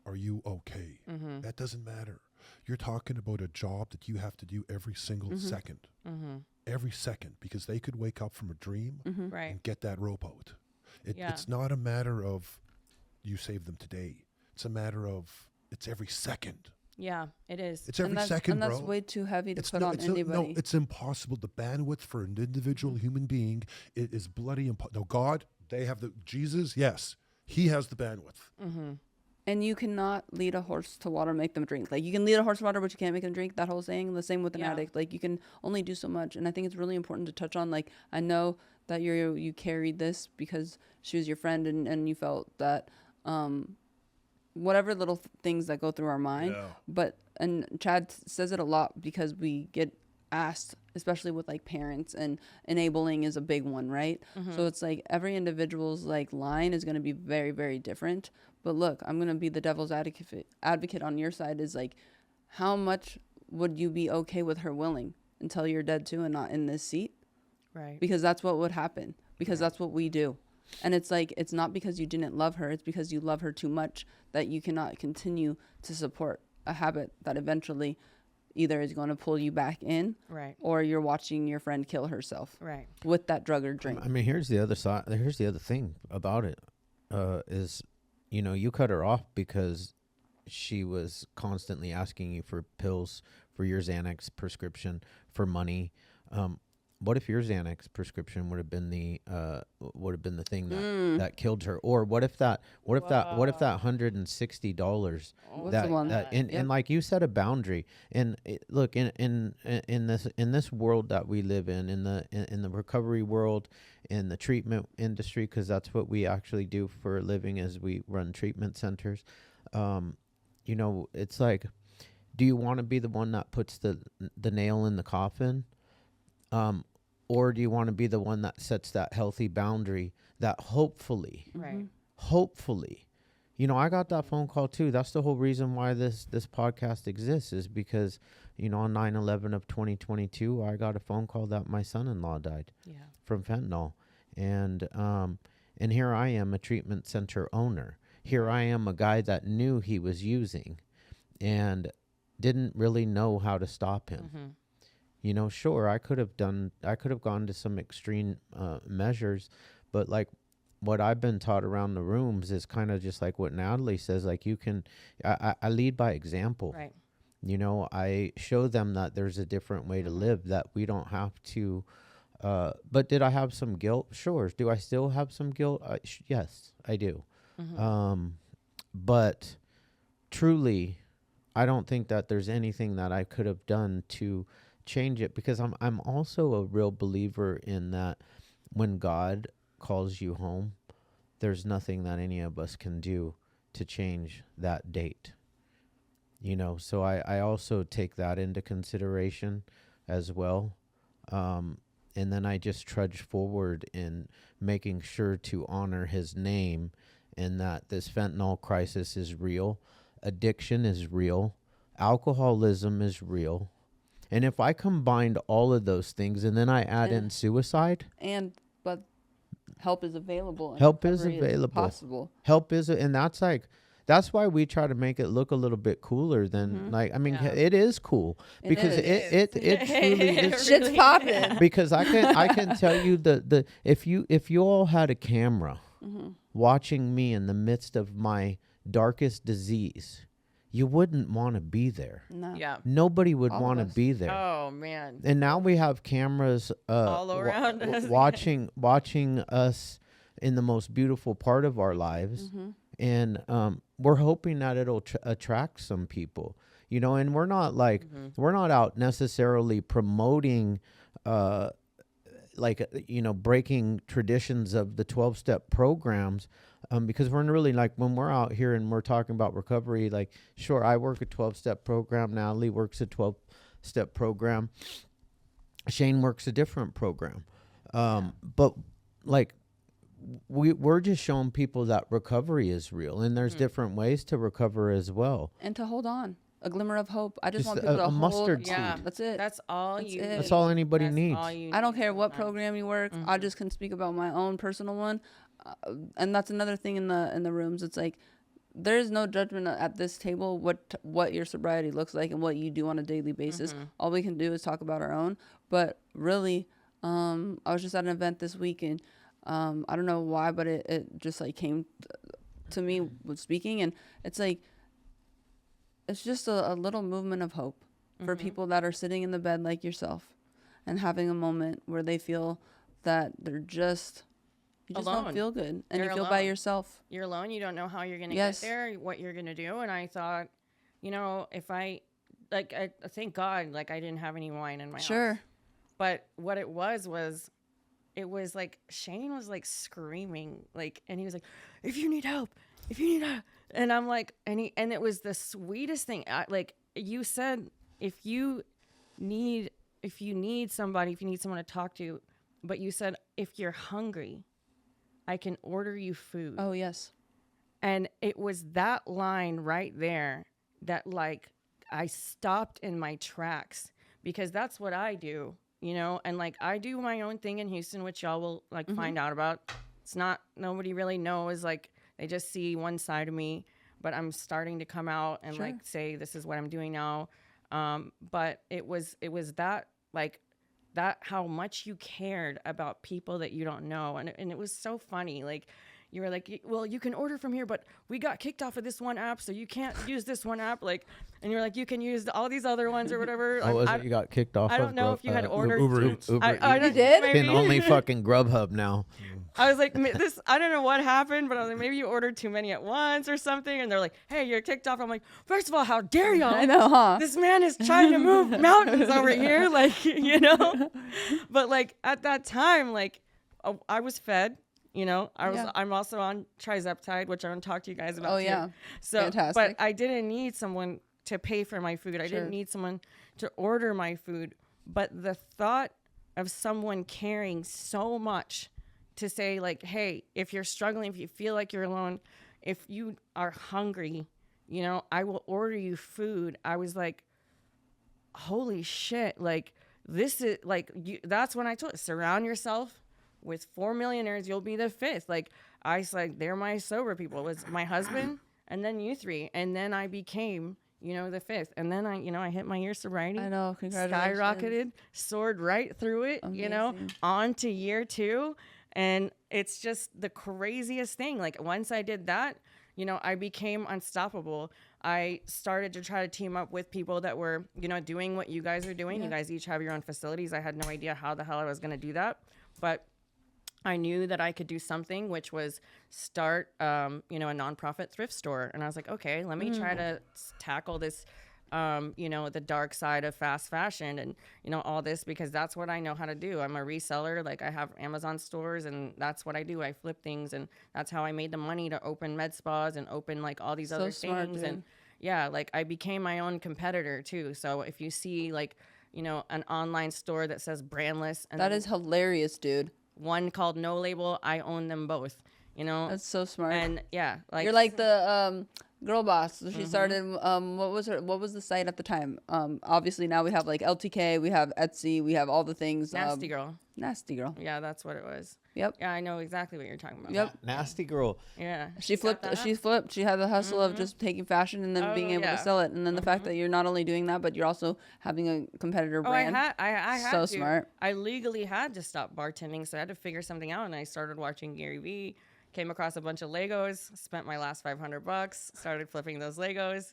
are you okay? That doesn't matter. You're talking about a job that you have to do every single second. Every second, because they could wake up from a dream Right. and get that rope out. Yeah. It's not a matter of you save them today. It's a matter of it's every second. Yeah, it is. It's every second, and that's bro. way too heavy to It's put no, on it's anybody. No, it's impossible. The bandwidth for an individual human being, it is bloody impossible. No, God, they have Jesus, yes, he has the bandwidth. And you cannot lead a horse to water, make them drink. Like, you can lead a horse to water, but you can't make them drink. That whole saying. The same with an addict. Like, you can only do so much. And I think it's really important to touch on. Like, I know that you carried this because she was your friend, and you felt that whatever little things that go through our mind. Yeah. But and Chad says it a lot because we get asked, especially with like parents, and enabling is a big one, right? So it's like every individual's like line is going to be very, very different. But look, I'm going to be the devil's advocate on your side. Is like, how much would you be okay with her willing until you're dead too and not in this seat? Right. Because that's what would happen, because that's what we do. And it's like, it's not because you didn't love her, it's because you love her too much that you cannot continue to support a habit that eventually either is going to pull you back in, Right. or you're watching your friend kill herself Right. with that drug or drink. I mean, here's the other side. Here's the other thing about it, is, you know, you cut her off because she was constantly asking you for pills, for your Xanax prescription, for money. What if your Xanax prescription would have been the thing that killed her? Or what if that $160 the one? and like you said, a boundary. And look, in this world that we live in the recovery world, in the treatment industry, because that's what we actually do for a living, is we run treatment centers. You know, it's like, do you want to be the one that puts the nail in the coffin? Or do you want to be the one that sets that healthy boundary that hopefully, you know, I got that phone call too. That's the whole reason why this podcast exists, is because, you know, on 9/11 of 2022, I got a phone call that my son-in-law died from fentanyl. And here I am, a treatment center owner. Here I am, a guy that knew he was using and didn't really know how to stop him. You know, sure, I could have gone to some extreme measures, but like what I've been taught around the rooms is kind of just like what Natalie says. Like, I lead by example. Right. You know, I show them that there's a different way to live, that we don't have to. But did I have some guilt? Sure. Do I still have some guilt? Yes, I do. But truly, I don't think that there's anything that I could have done to change it, because I'm also a real believer in that when God calls you home, there's nothing that any of us can do to change that date. You know, so I also take that into consideration as well. And then I just trudge forward in making sure to honor his name, and that this fentanyl crisis is real. Addiction is real. Alcoholism is real. And if I combined all of those things and then I add in suicide. But help is available. And help is recovery available. possible. Help is, and that's like, that's why we try to make it look a little bit cooler than like, I mean, Yeah. it is cool It because is. it truly It is. Shit's really popping. Because I can tell you the if you all had a camera watching me in the midst of my darkest disease, you wouldn't want to be there. No. Yeah. Nobody would All of want to us. be there. Oh man. And now we have cameras All around us. watching us in the most beautiful part of our lives, and we're hoping that it'll attract some people, you know. And we're not like we're not out necessarily promoting breaking traditions of the 12-step programs, because we're really like, when we're out here and we're talking about recovery, like, sure, I work a 12-step program. Natalie works a 12-step program. Shane works a different program. But like, we're just showing people that recovery is real, and there's different ways to recover as well. And to hold on. A glimmer of hope. I just Just want people to a mustard hold. seed. Yeah. That's it. That's all That's you it. need. That's all anybody That's needs. all you I don't need care what sometimes. program you work. I just can speak about my own personal one, and that's another thing in the rooms. It's like, there is no judgment at this table what your sobriety looks like and what you do on a daily basis. All we can do is talk about our own. But really, I was just at an event this week, and I don't know why, but it just like came to me with speaking, and it's like, it's just a little movement of hope for people that are sitting in the bed like yourself and having a moment where they feel that you just Alone. don't feel good, and You're you feel by alone. yourself. You're alone. You don't know how you're gonna Yes. get there, what you're gonna do. And I thought, you know, if I thank God, like, I didn't have any wine in my house. Sure. But what it was like Shane was like screaming, like, and he was like, if you need help, and I'm like, and it was the sweetest thing. Like you said, if you need someone to talk to, but you said, if you're hungry, I can order you food. Oh, yes. And it was that line right there that, like, I stopped in my tracks, because that's what I do, you know? And like, I do my own thing in Houston, which y'all will like find out about. It's not, nobody really knows, like, they just see one side of me, but I'm starting to come out and Sure. like say, this is what I'm doing now. But it was that, like, that how much you cared about people that you don't know. And it was so funny. Like, you were like, well, you can order from here, but we got kicked off of this one app, so you can't use this one app. Like, and you're like, you can use all these other ones or whatever. What was I, it you got kicked off I of? don't know if you had ordered. Uber Eats. Uber I Eats. don't- did? It's been maybe. only fucking Grubhub now. I was like, this, I don't know what happened, but I was like, maybe you ordered too many at once or something. And they're like, hey, you're kicked off. I'm like, first of all, how dare y'all? I know, huh? This man is trying to move mountains over here. Like, you know, but like at that time, like, I was fed, you know, Yeah. I'm also on trizeptide, which I'm going to talk to you guys about. Oh, too. yeah. So, Fantastic. but I didn't need someone to pay for my food. I Sure. didn't need someone to order my food, but the thought of someone caring so much to say, like, hey, if you're struggling, if you feel like you're alone, if you are hungry, you know, I will order you food. I was like, holy shit. Like, this is like, that's when I told you, surround yourself with 4 millionaires. You'll be the fifth. Like, I was like, they're my sober people. It was my husband and then you three. And then I became, you know, the fifth. And then I hit my year sobriety. I know. Congratulations. Skyrocketed, soared right through it, you know, Amazing. on to year 2. And it's just the craziest thing. Like, once I did that, you know, I became unstoppable. I started to try to team up with people that were, you know, doing what you guys are doing. Yeah. You guys each have your own facilities. I had no idea how the hell I was going to do that. But I knew that I could do something, which was start, you know, a nonprofit thrift store. And I was like, okay, let me try to tackle this, you know, the dark side of fast fashion and, you know, all this, because that's what I know how to do. I'm a reseller. Like, I have Amazon stores and that's what I do. I flip things, and that's how I made the money to open med spas and open like all these So other smart, things. dude. And yeah, like, I became my own competitor too. So if you see like, you know, an online store that says brandless and That is hilarious, dude. one called No Label, I own them both, you know? That's so smart. And yeah, like, You're like the girl boss. So she started. What was the site at the time? Obviously now we have like LTK, we have Etsy, we have all the things. Nasty Girl. Nasty girl. Yeah, that's what it was. Yep. Yeah, I know exactly what you're talking about. Yep. Nasty girl. Yeah. She got flipped. that? She flipped. She had the hustle of just taking fashion and then being Oh, able yeah. to sell it. And then the fact that you're not only doing that, but you're also having a competitor Oh, I brand. had So to. smart. I legally had to stop bartending, so I had to figure something out. And I started watching Gary Vee. Came across a bunch of Legos. Spent my last $500. Started flipping those Legos.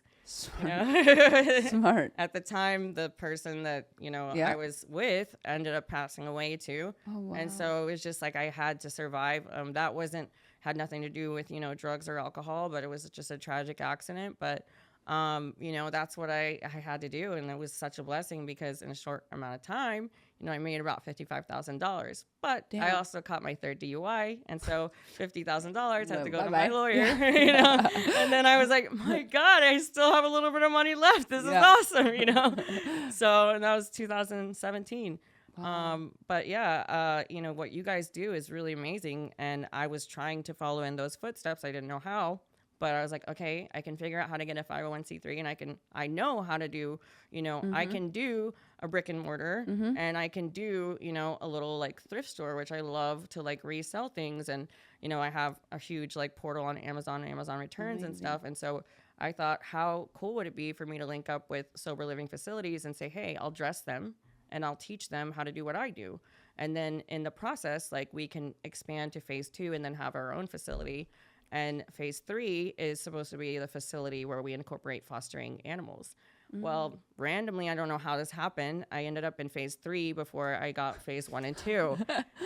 You know? Smart. At the time, the person that Yeah. I was with ended up passing away too. Oh, wow. And so it was just like I had to survive. That had nothing to do with drugs or alcohol, but it was just a tragic accident. But that's what I had to do, and it was such a blessing because in a short amount of time, I made about $55,000. But I Damn. also caught my third DUI, and so $50,000 had to go to Bye-bye. my lawyer. And then I was like, my God, I still have a little bit of money left. This is awesome, So and that was 2017. But yeah, what you guys do is really amazing, and I was trying to follow in those footsteps. I didn't know how. But I was like, okay, I can figure out how to get a 501c3, and I know how to do, I can do a brick and mortar, and I can do, a little like thrift store, which I love to like resell things. And, I have a huge like portal on Amazon Returns and stuff. And so I thought, how cool would it be for me to link up with sober living facilities and say, hey, I'll dress them and I'll teach them how to do what I do. And then in the process, like we can expand to phase 2 and then have our own facility. And phase 3 is supposed to be the facility where we incorporate fostering animals. Well, randomly, I don't know how this happened. I ended up in phase 3 before I got phase 1 and 2.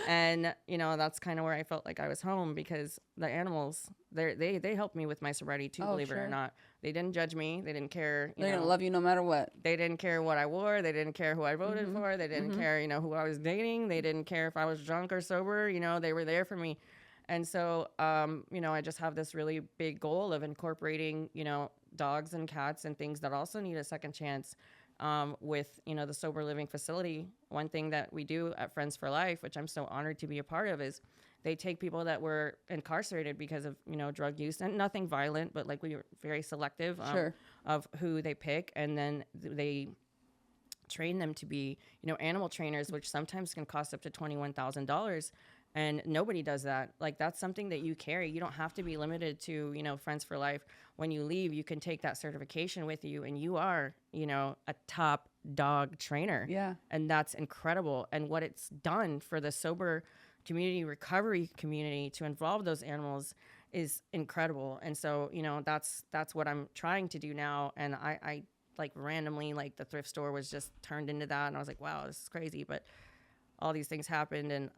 And, that's kind of where I felt like I was home because the animals, they helped me with my sobriety too, believe it or not. They didn't judge me. They didn't care. They're going to love you no matter what. They didn't care what I wore. They didn't care who I voted for. They didn't care, who I was dating. They didn't care if I was drunk or sober. They were there for me. And so, I just have this really big goal of incorporating, dogs and cats and things that also need a second chance with, the sober living facility. One thing that we do at Friends for Life, which I'm so honored to be a part of, is they take people that were incarcerated because of, drug use, and nothing violent, but like we were very selective of who they pick. And then they train them to be, animal trainers, which sometimes can cost up to $21,000. And nobody does that. Like, that's something that you carry. You don't have to be limited to, Friends for Life. When you leave, you can take that certification with you, and you are, a top dog trainer. Yeah. And that's incredible. And what it's done for the sober community, recovery community, to involve those animals is incredible. And so, that's what I'm trying to do now. And I like randomly, like the thrift store was just turned into that. And I was like, wow, this is crazy. But all these things happened, and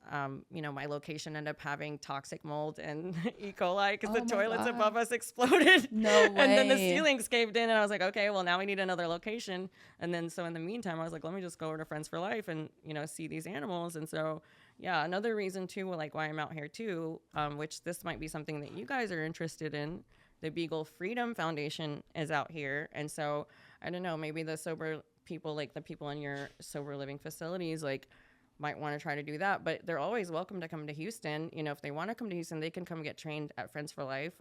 my location ended up having toxic mold and E. coli because the toilets above us exploded. No way. And then the ceilings caved in, and I was like, okay, well, now we need another location. And then so in the meantime, I was like, let me just go over to Friends for Life and see these animals. And so yeah, another reason too, like why I'm out here too, which this might be something that you guys are interested in. The Beagle Freedom Foundation is out here, and so I don't know, maybe the sober people, like the people in your sober living facilities, like might want to try to do that, but they're always welcome to come to Houston. If they want to come to Houston, they can come get trained at Friends for Life.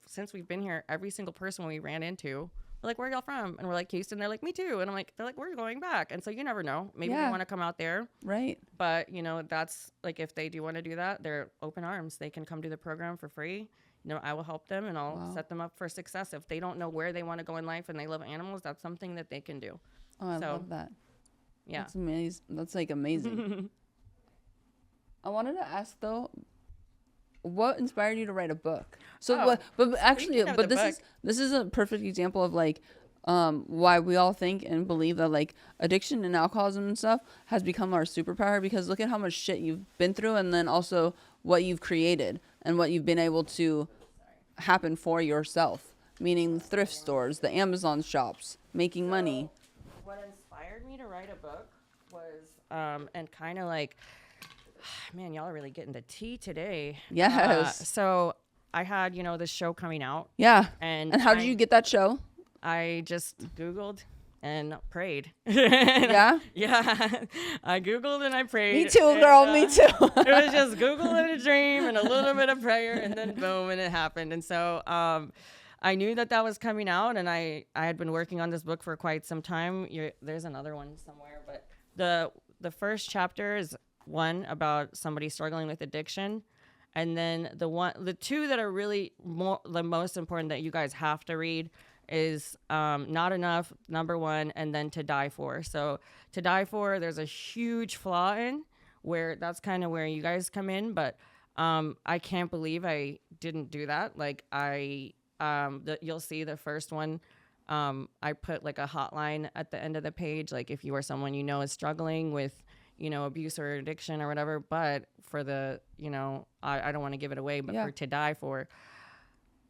Since we've been here, every single person we ran into, we're like, where y'all from? And we're like, Houston. They're like, me too. And I'm like, they're like, we're going back. And so you never know. Maybe they want to come out there. Right. But, that's like, if they do want to do that, they're open arms. They can come do the program for free. I will help them, and I'll set them up for success. If they don't know where they want to go in life and they love animals, that's something that they can do. Oh, I love that. Yeah. That's amazing. That's like amazing. I wanted to ask though, what inspired you to write a book? So, but actually, but this is a perfect example of like, why we all think and believe that like addiction and alcoholism and stuff has become our superpower, because look at how much shit you've been through, and then also what you've created and what you've been able to happen for yourself, meaning the thrift stores, the Amazon shops, making money. What inspired me to write a book was, and kind of like, man, y'all are really getting the tea today. Yes. So I had, this show coming out. Yeah. And how did you get that show? I just Googled and prayed. Yeah? Yeah. I Googled and I prayed. Me too, girl. Me too. It was just Google and a dream and a little bit of prayer, and then boom, and it happened. And so I knew that was coming out, and I had been working on this book for quite some time. There's another one somewhere, but the first chapter is one about somebody struggling with addiction. And then the two that are really the most important that you guys have to read is Not Enough, number 1, and then To Die For. So To Die For, there's a huge flaw in where that's kind of where you guys come in, but I can't believe I didn't do that. Like you'll see the first one. I put like a hotline at the end of the page, like if you are someone you know is struggling with, abuse or addiction or whatever. But for the, I don't want to give it away, but for To Die For,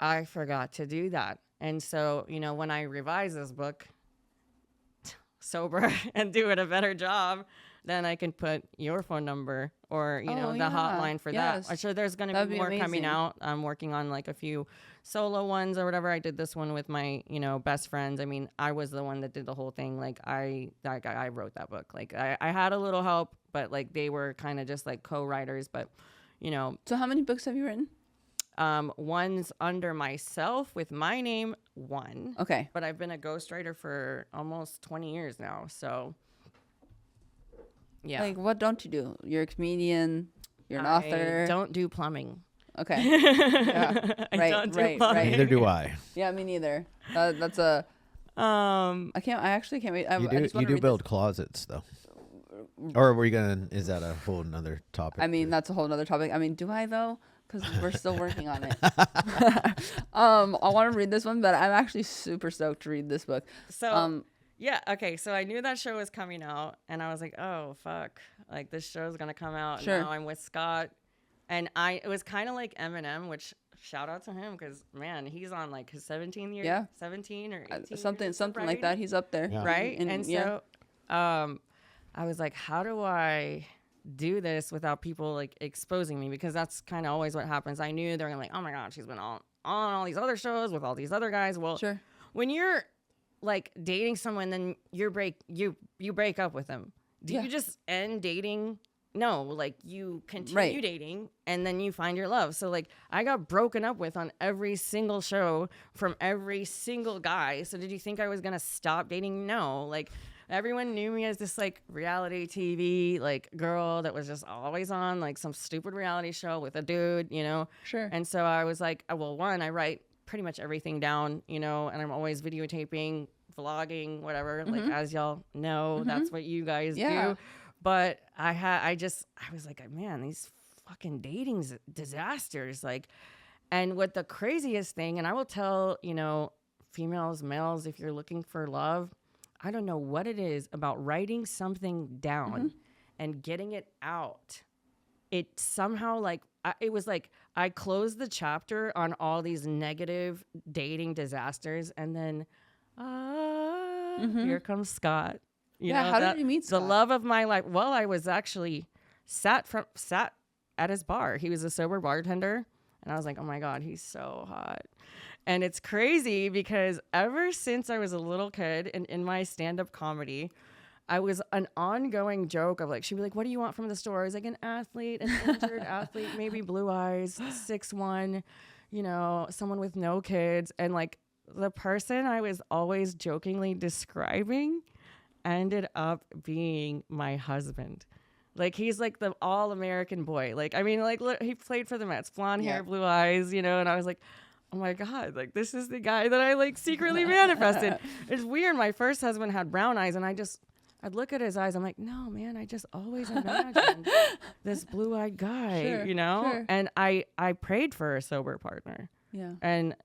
I forgot to do that. And so, when I revise this book sober and do it a better job, then I can put your phone number or, the hotline for that. I'm sure there's going to be more coming out. I'm working on like a few solo ones or whatever. I did this one with my, best friends. I mean, I was the one that did the whole thing. Like I wrote that book. Like I had a little help, but like they were kind of just like co-writers, but So how many books have you written? One's under myself with my name, 1. Okay. But I've been a ghostwriter for almost 20 years now. So yeah. Like, what don't you do? You're a comedian. You're an author. Don't do plumbing. Okay. Yeah. Right. Neither do I. Yeah, me neither. That's a. I actually can't wait. You do build closets though. Or were you gonna? Is that a whole nother topic? I mean, that's a whole nother topic. I mean, do I though? Because we're still working on it. I want to read this one, but I'm actually super stoked to read this book. So. Yeah, okay, so I knew that show was coming out, and I was like, oh, fuck, like, this show's gonna come out, Sure. And now I'm with Scott, and it was kind of like Eminem, which, shout out to him, because, man, he's on, like, his 17 year, 17 or 18 something like that, he's up there. Yeah. Right? And so, I was like, how do I do this without people, like, exposing me, because that's kind of always what happens. I knew they were gonna be like, oh, my God, she's been on all these other shows with all these other guys. Well, Sure. when you're like dating someone, then you break up with them. Do you just end dating? No, like you continue dating and then you find your love. So like I got broken up with on every single show from every single guy. So did you think I was going to stop dating? No, like everyone knew me as this like reality TV, like girl that was just always on like some stupid reality show with a dude, Sure. And so I was like, well, one, I write pretty much everything down, and I'm always videotaping, vlogging, whatever. Like as y'all know, that's what you guys do. But I was like, man, these fucking dating disasters. Like, and what the craziest thing, and I will tell, females, males, if you're looking for love, I don't know what it is about writing something down and getting it out. It somehow it was like I closed the chapter on all these negative dating disasters, and then here comes Scott. How did you meet Scott? The love of my life. Well, I was actually sat at his bar. He was a sober bartender, and I was like, oh my God, he's so hot. And it's crazy because ever since I was a little kid and in my stand-up comedy, I was an ongoing joke of like, she'd be like, what do you want from the store? I was like, an athlete, an injured athlete, maybe blue eyes, 6'1", someone with no kids. And like the person I was always jokingly describing ended up being my husband. Like he's like the all-American boy. Like, I mean, like he played for the Mets, blonde hair, blue eyes, and I was like, oh my God, like this is the guy that I like secretly manifested. It's weird. My first husband had brown eyes, and I'd look at his eyes. I'm like, no, man, I just always imagined this blue-eyed guy, Sure. And I prayed for a sober partner. Yeah. And,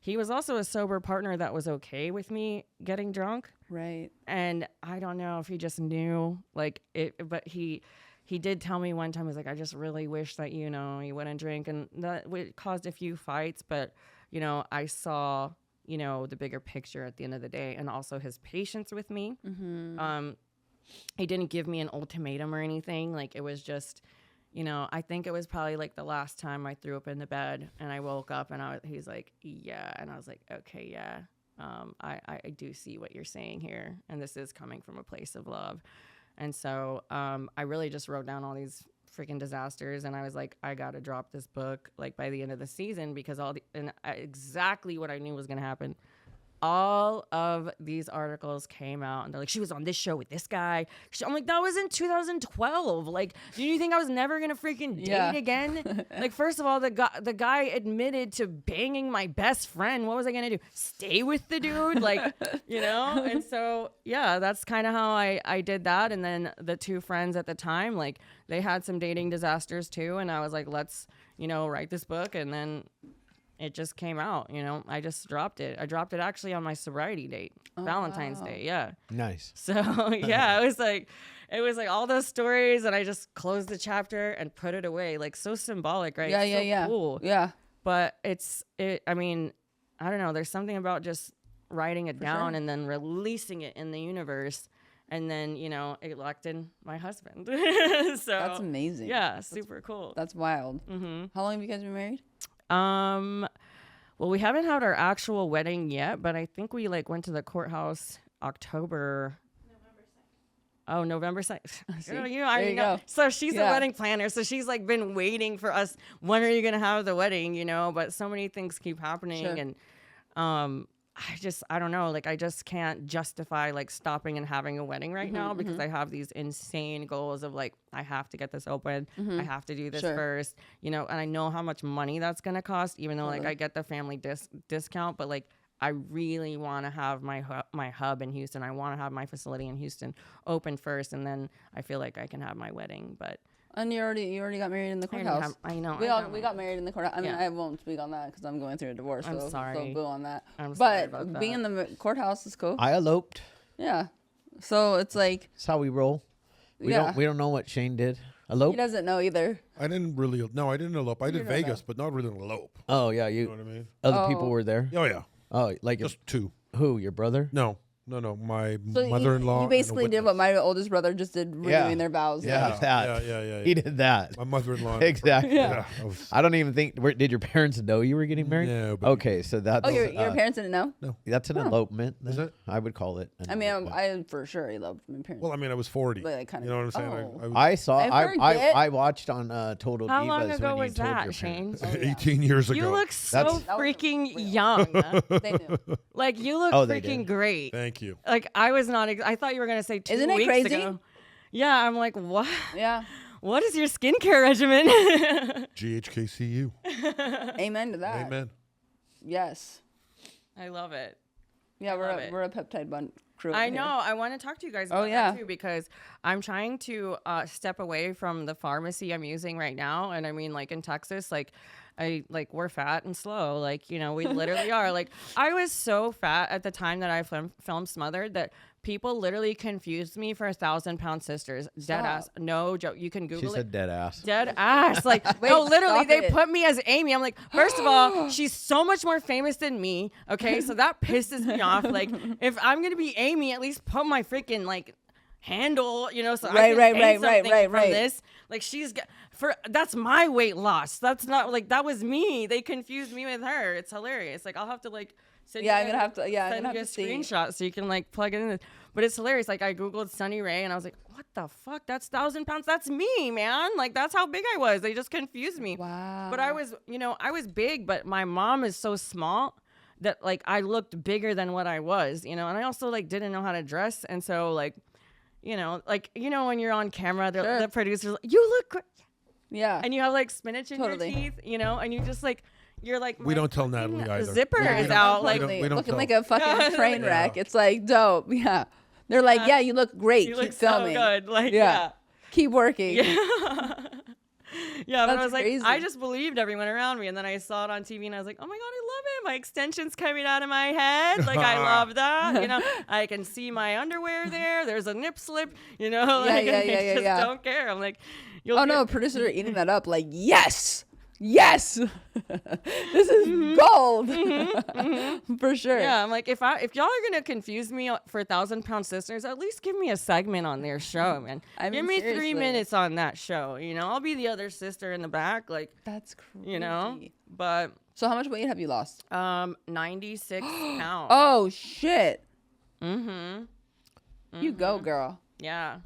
he was also a sober partner that was okay with me getting drunk. Right. And I don't know if he just knew, like, it, but he did tell me one time, he was like, I just really wish that, you wouldn't drink. And that caused a few fights, but, I saw the bigger picture at the end of the day, and also his patience with me. He didn't give me an ultimatum or anything. Like it was just, I think it was probably like the last time I threw up in the bed and I woke up and he's like, yeah. And I was like, okay, yeah. I do see what you're saying here. And this is coming from a place of love. And so, I really just wrote down all these freaking disasters, and I was like, I gotta drop this book like by the end of the season, because exactly what I knew was gonna happen. all of these articles came out and they're like, she was on this show with this guy. I'm like, that was in 2012. Like, do you think I was never gonna freaking date again? Like, first of all, the guy admitted to banging my best friend. What was I gonna do? Stay with the dude? Like, you know? And so, yeah, that's kind of how I did that. And then the two friends at the time, like, they had some dating disasters too. And I was like, let's, you know, write this book. And then it just came out, you know. I just dropped it. I dropped it actually on my sobriety date, Valentine's Day. Yeah. Nice. So yeah, it was like all those stories, and I just closed the chapter and put it away. Like, so symbolic, right? It's so cool. Yeah. But I mean, I don't know. There's something about just writing it down and then releasing it in the universe. And then, you know, elected my husband. So That's amazing. Yeah, super cool. That's wild. How long have you guys been married? Well, we haven't had our actual wedding yet, but I think we like went to the courthouse November 2nd. Girl, you already know. So she's the wedding planner. So she's like been waiting for us. When are you going to have the wedding? You know, but so many things keep happening. And, I don't know. Like, I just can't justify like stopping and having a wedding right now because I have these insane goals of like, I have to get this open. I have to do this first, you know, and I know how much money that's going to cost, even though like I get the family discount, but like, I really want to have my hub in Houston. I want to have my facility in Houston open first. And then I feel like I can have my wedding, but. And you already got married in the courthouse. I know. We got married in the courthouse. I mean, I won't speak on that because I'm going through a divorce. I'm so, sorry. So boo on that. I'm sorry about But being in the courthouse is cool. I eloped. Yeah. So it's like. That's how we roll. We don't know what Shane did. Elope? He doesn't know either. I didn't elope. I did Vegas, but not really elope. Oh yeah, You know what I mean? Other people were there. Oh yeah. Oh, like Just two. who? Your brother? No. My So mother-in-law. You basically did what my oldest brother just did, renewing their vows. Yeah, that. Yeah. He did that. My mother-in-law. Exactly. Yeah. I don't even think. Did your parents know you were getting married? No. But Okay, so that's. Oh, your parents didn't know? That's an elopement. Then. Is it? I would call it. I mean, I for sure eloped my parents. Well, I mean, I was 40. But I kinda- you know what I'm saying? Oh. I saw. I forget. I watched on Total How Divas long ago when you was told that, your Shane? parents. 18 years ago. You look so That's- freaking real. young. They knew. Like, you look Oh, they freaking did. great. Thank you. Like, I was not. I thought you were gonna say 2 Isn't it weeks crazy? ago. Yeah, I'm like, what? Yeah. What is your skincare regimen? GHKCU. Amen to that. Amen. Yes. I love it. Yeah, I love it. we're a peptide crew. I over here. know. I want to talk to you guys about that too, because I'm trying to step away from the pharmacy I'm using right now. And I mean, like in Texas, like we're fat and slow. Like, you know, we literally are. Like, I was so fat at the time that I filmed Smothered that people literally confused me for 1,000-pound sisters. Dead ass. No joke. You can Google She it. said dead ass. Dead ass. Like, Wait, no, literally, stop they it. put me as Amy. I'm like, first of all, she's so much more famous than me. Okay, so that pisses me off. Like, if I'm gonna be Amy, at least put my freaking like handle, you know, so I can gain something from this. Like, that's my weight loss. That's not like that was me. They confused me with her. It's hilarious. Like, I'll have to like send you I'm gonna have to send have you a to see. screenshot so you can like plug it in. But it's hilarious. Like, I googled Sunnie Ray and I was like, what the fuck? That's 1,000 pounds. That's me, man. Like, that's how big I was. They just confused me. Wow. But I was, you know, I was big, but my mom is so small that like I looked bigger than what I was, you know, and I also like didn't know how to dress. And so like, you know, when you're on camera, the producer's like, you look great. Yeah. And you have like spinach in your teeth, you know, and you just like, you're like, We don't tell Natalie either. Zipper Yeah, we is don't- out. we Like, don't- we don't looking tell. like a fucking train Yeah. wreck. It's like dope. Yeah. They're like, yeah, you look great. you Keep look so filming. good. Like, Yeah. Keep working. Yeah, but I That's was like, crazy. I just believed everyone around me. And then I saw it on TV and I was like, oh my God, I love it. My extension's coming out of my head. Like, I love that. You know, I can see my underwear there. There's a nip slip, you know, like, I just don't care. I'm like, Oh no, producers are eating that up. Like, yes. This is gold. For sure. Yeah, I'm like, if y'all are gonna confuse me for 1,000-pound sisters, at least give me a segment on their show, man. I mean, give me 3 seriously. minutes on that show. You know, I'll be the other sister in the back, like, That's crazy. you know. But So how much weight have you lost? 96 pounds. Oh shit. You You go, girl. Yeah.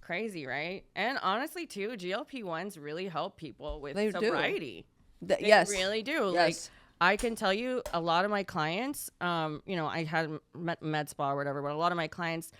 Crazy, right? And honestly, too, GLP-1s really help people with They do. sobriety. Th- They yes. really do. Yes. I can tell you a lot of my clients, you know, I had med spa or whatever, but a lot of my clients,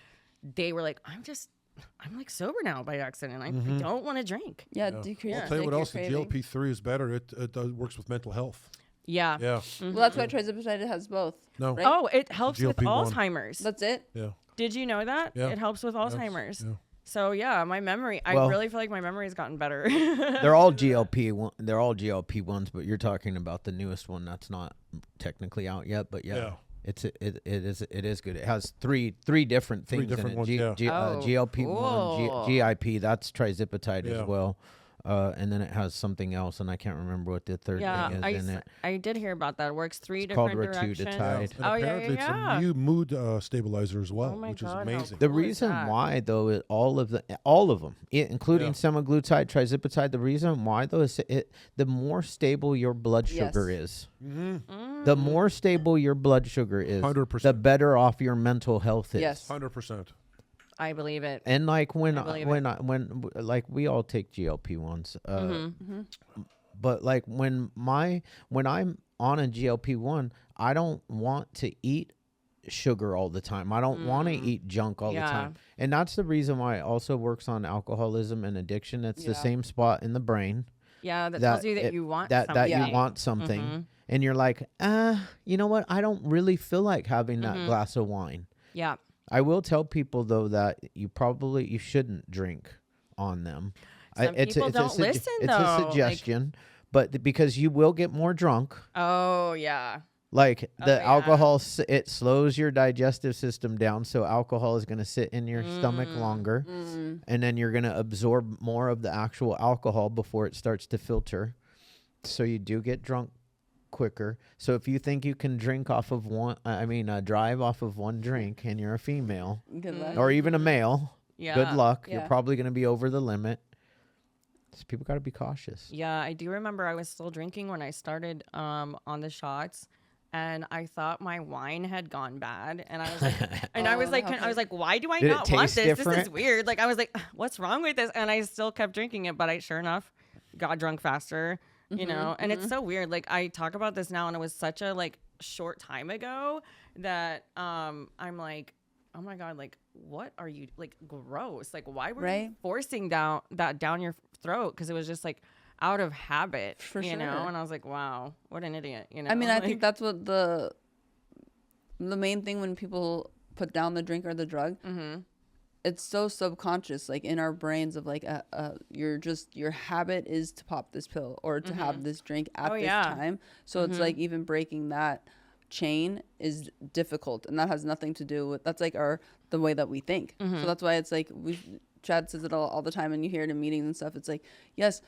they were like, I'm like sober now by accident. I don't want to drink. Yeah, decrease. I'll tell you like, what your else. The craving. GLP-3 is better. It works with mental health. Yeah. Yeah. Well, that's why trizepatide has both. No. Right? Oh, it helps with GLP-1. Alzheimer's. That's it. Yeah. Did you know that? Yeah. It helps with Alzheimer's. Yeah. So yeah, my memory. I Well- really feel like my memory has gotten better. They're all They're all GLP ones, but you're talking about the newest one that's not technically out yet. But Yeah. it is good. It has three different things different in ones, it. yeah. Oh, GLP-1, cool. GIP. That's trizepatide Yeah. as well. And then it has something else, and I can't remember what the third yeah, thing is in it. I did hear about that. It works three It's called different directions. Rotutitide. And Oh yeah, apparently yeah, yeah. it's a new mood stabilizer as well, Oh my which God, is how amazing. The cool is reason that? why, though, is all of them, including Yeah. semaglutide, trizepatide. The reason why, though, is the more stable your blood sugar is. Mm-hmm. The more stable your blood sugar is, 100%. the better off your mental health is. Yes. 100%. I believe it. And like when I believe like we all take GLP-1s, Mm-hmm. but like when I'm on a GLP-1, I don't want to eat sugar all the time. I don't want to eat junk all the Yeah. time. And that's the reason why it also works on alcoholism and addiction. It's the Yeah. same spot in the brain Yeah, that tells you that it- you want that something. you want something. Mhm. And you're like, you know what? I don't really feel like having that glass of wine. Yeah. I will tell people though that you shouldn't drink on them. Some people don't listen, it's though. a Like- suggestion, but because you will get more drunk. Oh yeah. Like the yeah. alcohol, it slows your digestive system down, so alcohol is going to sit in your stomach longer, and then you're going to absorb more of the actual alcohol before it starts to filter. So you do get drunk quicker. So if you think you can drive off of one drink, and you're a female Good luck. or even a male, Yeah. good luck. Yeah. You're probably going to be over the limit. So people got to be cautious. Yeah, I do remember I was still drinking when I started on the shots, and I thought my wine had gone bad, and I was like, I was like, why do I Did it not want taste this? This different? is weird. Like I was like, what's wrong with this? And I still kept drinking it, but I sure enough got drunk faster, you know. And it's so weird. Like I talk about this now, and it was such a like short time ago that I'm like, oh my God, like what are you, like gross? Like why were you forcing that down your throat? Because it was just like out of habit, For you sure. know. And I was like, wow, what an idiot, you know. I mean, I Like, think that's what the main thing when people put down the drink or the drug. It's so subconscious, like in our brains, of like your habit is to pop this pill or to have this drink at this time. So it's like even breaking that chain is difficult, and that has nothing to do with, that's like the way that we think. So that's why it's like Chad says it all the time, and you hear it in meetings and stuff. It's like, yes,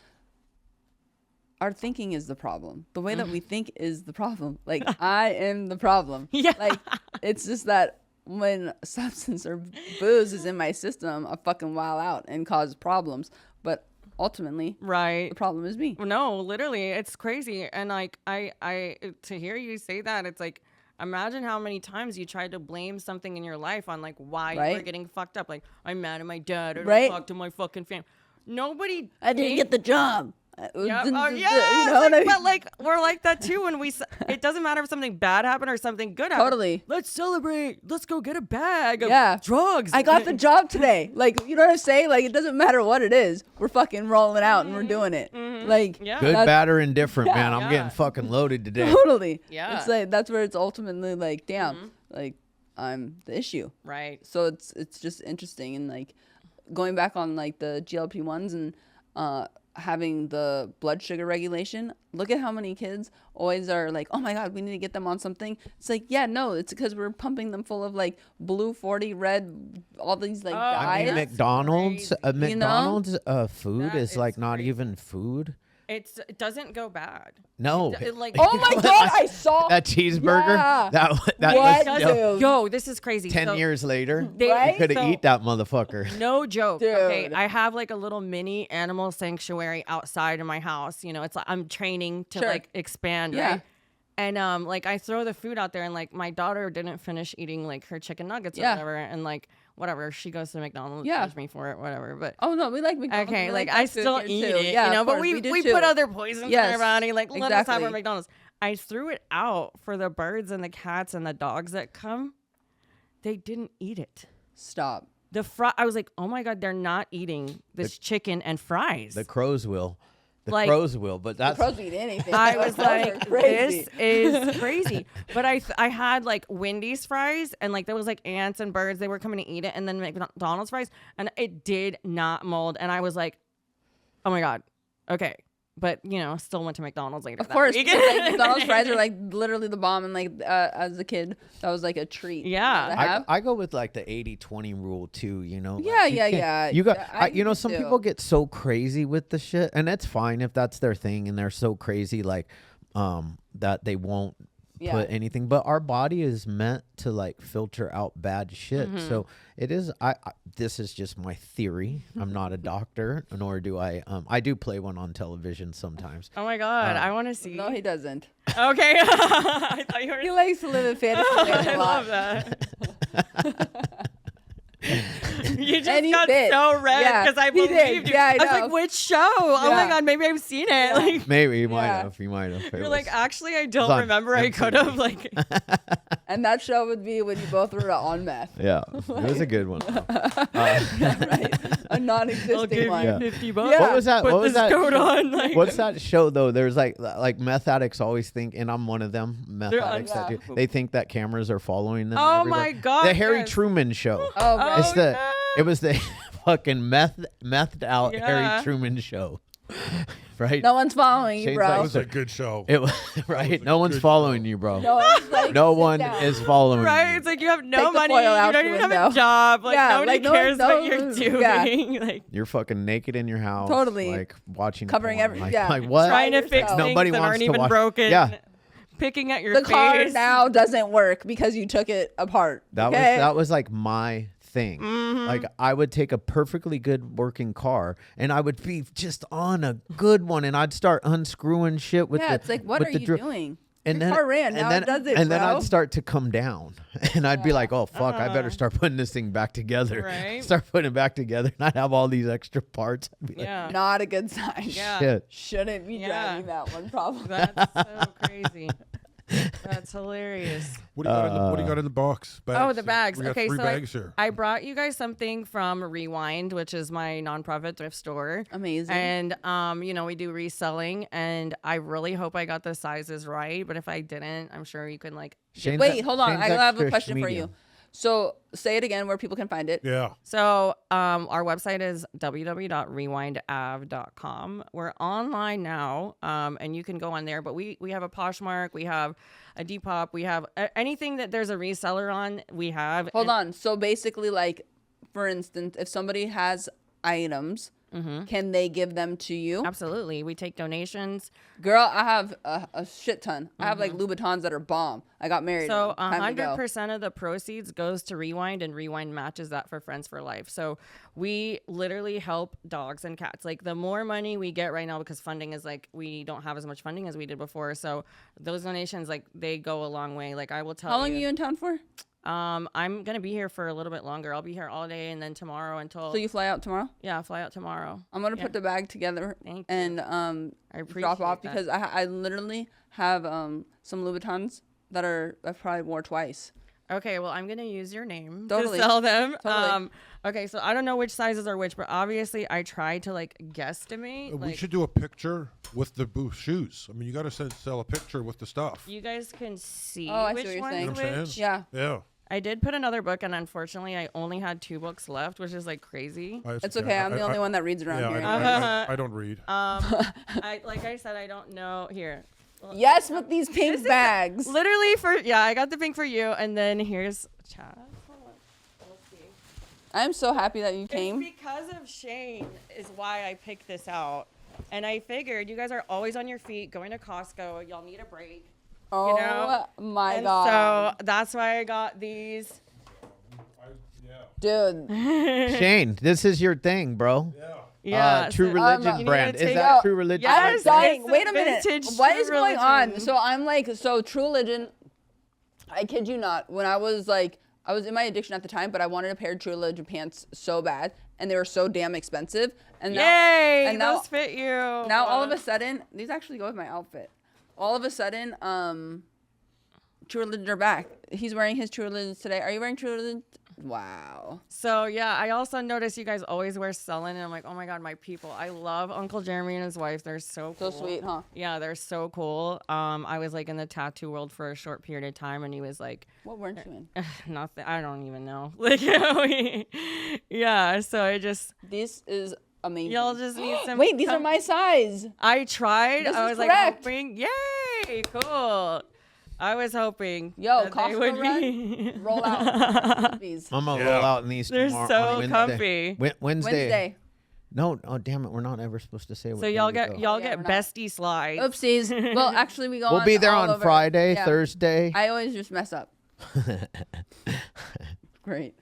our thinking is the problem. The way that we think is the problem. Like I am the problem. Yeah. Like it's just that when substance or booze is in my system, I fucking wow out and cause problems. But ultimately, right. the problem is me. No, literally, it's crazy. And like I to hear you say that, it's like, imagine how many times you tried to blame something in your life on like why you were getting fucked up. Like, I'm mad at my dad, or I talk to my fucking family. Nobody I didn't get the job. Yeah. You Oh, know yeah. what I mean? But like we're like that too when it doesn't matter if something bad happened or something good happened. Totally. Let's celebrate. Let's go get a bag of Yeah. drugs. I got the job today. Like, you know what I'm saying? Like, it doesn't matter what it is. We're fucking rolling out and we're doing it. Like, Yeah. Good, that's- bad, or indifferent, man. I'm Yeah. getting fucking loaded today. Totally. Yeah. It's like, that's where it's ultimately like, damn, like, I'm the issue. Right. So it's just interesting. And like, going back on like the GLP-1s and having the blood sugar regulation, look at how many kids always are like, oh my God, we need to get them on something. It's like, yeah, no, it's because we're pumping them full of like blue 40, red, all these like I mean, diets. McDonald's, You know? food That is like is not crazy. even food. It doesn't go bad. No, It, like Oh my God, I saw that cheeseburger. Yeah. That What? was still Dude. yo, this is crazy. 10 So, years later. They- Right? You could have so- eat that motherfucker. No joke. Okay, Dude. I have like a little mini animal sanctuary outside of my house. You know, it's like I'm training to Sure. like expand. Yeah. Right? And like I throw the food out there, and like my daughter didn't finish eating like her chicken nuggets or Yeah. whatever, and like whatever, she goes to McDonald's, Yeah. judge me for it, whatever. But Oh no, we like McDonald's. okay, We like that I food still here, eat too. it, Yeah, you know. of But course, we do put too. other poisons Yes, in our body. Like let us have our exactly. McDonald's. I threw it out for the birds and the cats and the dogs that come. They didn't eat it. Stop. I was like, oh my God, they're not eating this chicken and fries. The crows will. Like- Crows will, but that's Crows eat anything. I was Crows are like, crazy. this is crazy. But I had like Wendy's fries and like there was like ants and birds. They were coming to eat it. And then McDonald's fries and it did not mold. And I was like, oh my God. Okay. But, you know, still went to McDonald's later. Of course, week. because, like, McDonald's fries are like literally the bomb, and like as a kid, that was like a treat. Yeah. to have. I go with like the 80-20 rule too, you know. Yeah, Like, you yeah, can't- yeah. You got, I you know, do some too. people get so crazy with the shit, and it's fine if that's their thing, and they're so crazy like that they won't Yeah. put anything. But our body is meant to like filter out bad shit. So it is. I this is just my theory. I'm not a doctor, nor do I. I do play one on television sometimes. Oh my God. I want to see. No, he doesn't. Okay. I thought you were. He likes to live in fantasy land I a love lot. that. You just And he got did. so red Yeah, because I he believed did. you. Yeah, I I was know. like, which show? Oh my Yeah. God, maybe I've seen it. Like, Maybe you might Yeah. have. You might have. It you're was- like, actually, I on don't remember. I could have. Like, And that show would be when you both were on meth. yeah, it was a good one. Right? A non-existing I'll give one. you Yeah. $50. Yeah. What was that? Put What was this that? coat on. Like, What's that show though? There's like meth addicts always think, and I'm one of them. Meth They're addicts that do. unstoppable. They think that cameras are following them. Oh everywhere. my God, The Harry yes. Truman Show. Oh, right. It's the. no. It was the fucking methed out Yeah. Harry Truman Show, right? No one's following you, Shane's bro. like, That was a good show. It was right. No one's good following show. you, bro. no, it's like, No sit one down. is following right? you. It's like you have Take no the money. foil You out don't the even have window. a job. Like, Yeah, nobody like, no one cares what knows. you're doing. Yeah. Like, You're fucking naked in your house. Totally. Like watching Covering porn. every- Like, yeah. like what? trying to yourself. fix things Nobody that wants aren't to even watch- broken. Yeah. Picking at your The car face. now doesn't work because you took it apart. That okay? was that was like my thing. Mm-hmm. Like I would take a perfectly good working car and I would be just on a good one and I'd start unscrewing shit with Yeah, the it's like, what with are the you drill. doing? And Your then car ran, and now then it does it, and then bro. I'd start to come down and I'd be like, oh fuck, I better start putting this thing back together. Right. Start putting it back together and I'd have all these extra parts. I'd be like, Yeah. Not a good sign. Yeah. shit. Shouldn't be Yeah. driving that one, probably. That's so crazy. That's hilarious. What do you got in the What do you got in the box? Oh, the bags. We got Okay, 3 so bags here. I brought you guys something from Rewind, which is my nonprofit thrift store. Amazing. And you know, we do reselling, and I really hope I got the sizes right. But if I didn't, I'm sure you can like. Shane's Wait, a- hold on. Shane's I have a extra question for medium. you. So say it again where people can find it. Yeah. So our website is www.rewindav.com. We're online now, and you can go on there. But we have a Poshmark, we have a Depop, we have anything that there's a reseller on. We have. Hold on. So basically, like, for instance, if somebody has items, can they give them to you? Absolutely, we take donations. Girl, I have a shit ton. I have like Louboutins that are bomb. I got married. So time ago. 100% of the proceeds goes to Rewind, and Rewind matches that for Friends for Life. So we literally help dogs and cats. Like the more money we get right now, because funding is like, we don't have as much funding as we did before. So those donations, like they go a long way. Like I will tell you. How long are you in town for? I'm going to be here for a little bit longer. I'll be here all day and then tomorrow until, So you fly out tomorrow? yeah, fly out tomorrow. I'm gonna put the bag together Thank you. and I drop off appreciate that. because I literally have some Louboutins that I've probably wore twice. Okay, well, I'm going to use your name Totally. to sell them. Totally. Okay, so I don't know which sizes are which, but obviously I tried to like guesstimate. We Like, should do a picture with the booth shoes. I mean, you got to sell a picture with the stuff. you guys can see Oh, I see which what you're one's saying. You know what I'm which. saying? Yeah, Yeah. I did put another book, and unfortunately, I only had 2 books left, which is like crazy. it's okay. I'm the only one that reads around Yeah, here. I don't read. Like I said, I don't know. Here, Yes, with these pink bags. literally I got the pink for you, and then here's Chad. Hold on. Let's see. I'm so happy that you It's came. because of Shane is why I picked this out, and I figured you guys are always on your feet, going to Costco. Y'all need a break. Oh know? my And god, so that's why I got these. dude. Shane, this is your thing, bro. Yeah, True so- Religion you need brand. to Is take that out- True Religion? Yes, I'm dying. it's a Wait a minute. vintage What True is going on? Religion. So I'm like, so True Religion. I kid you not. When I was in my addiction at the time, but I wanted a pair of True Religion pants so bad, and they were so damn expensive. And now, Yay! and now, those fit you. now all of a sudden, these actually go with my outfit. all of a sudden, True Religions are back. He's wearing his True Religions today. Are you wearing True Religions? Wow. So yeah, I also noticed you guys always wear Sullen, and I'm like, oh my god, my people. I love Uncle Jeremy and his wife. They're so cool. So sweet, huh? Yeah, they're so cool. I was like in the tattoo world for a short period of time, and he was like, What weren't you in? nothing. I don't even know. Like, yeah. So I just This is amazing. y'all just need some. Wait, these are my size. I tried. This I is was correct. like hoping. Yay! Cool. I was hoping. Yo, that they Costco would run, be. roll out. These. I'm gonna Yeah. roll out in these They're tomorrow. so on Wednesday. comfy. Wednesday. No, oh damn it, we're not ever supposed to say. What So day y'all we get go. y'all Yeah, get we're not. bestie slides. Oopsies. Well, actually, we go We'll on be there all on over. Friday, Yeah. Thursday. I always just mess up. Great.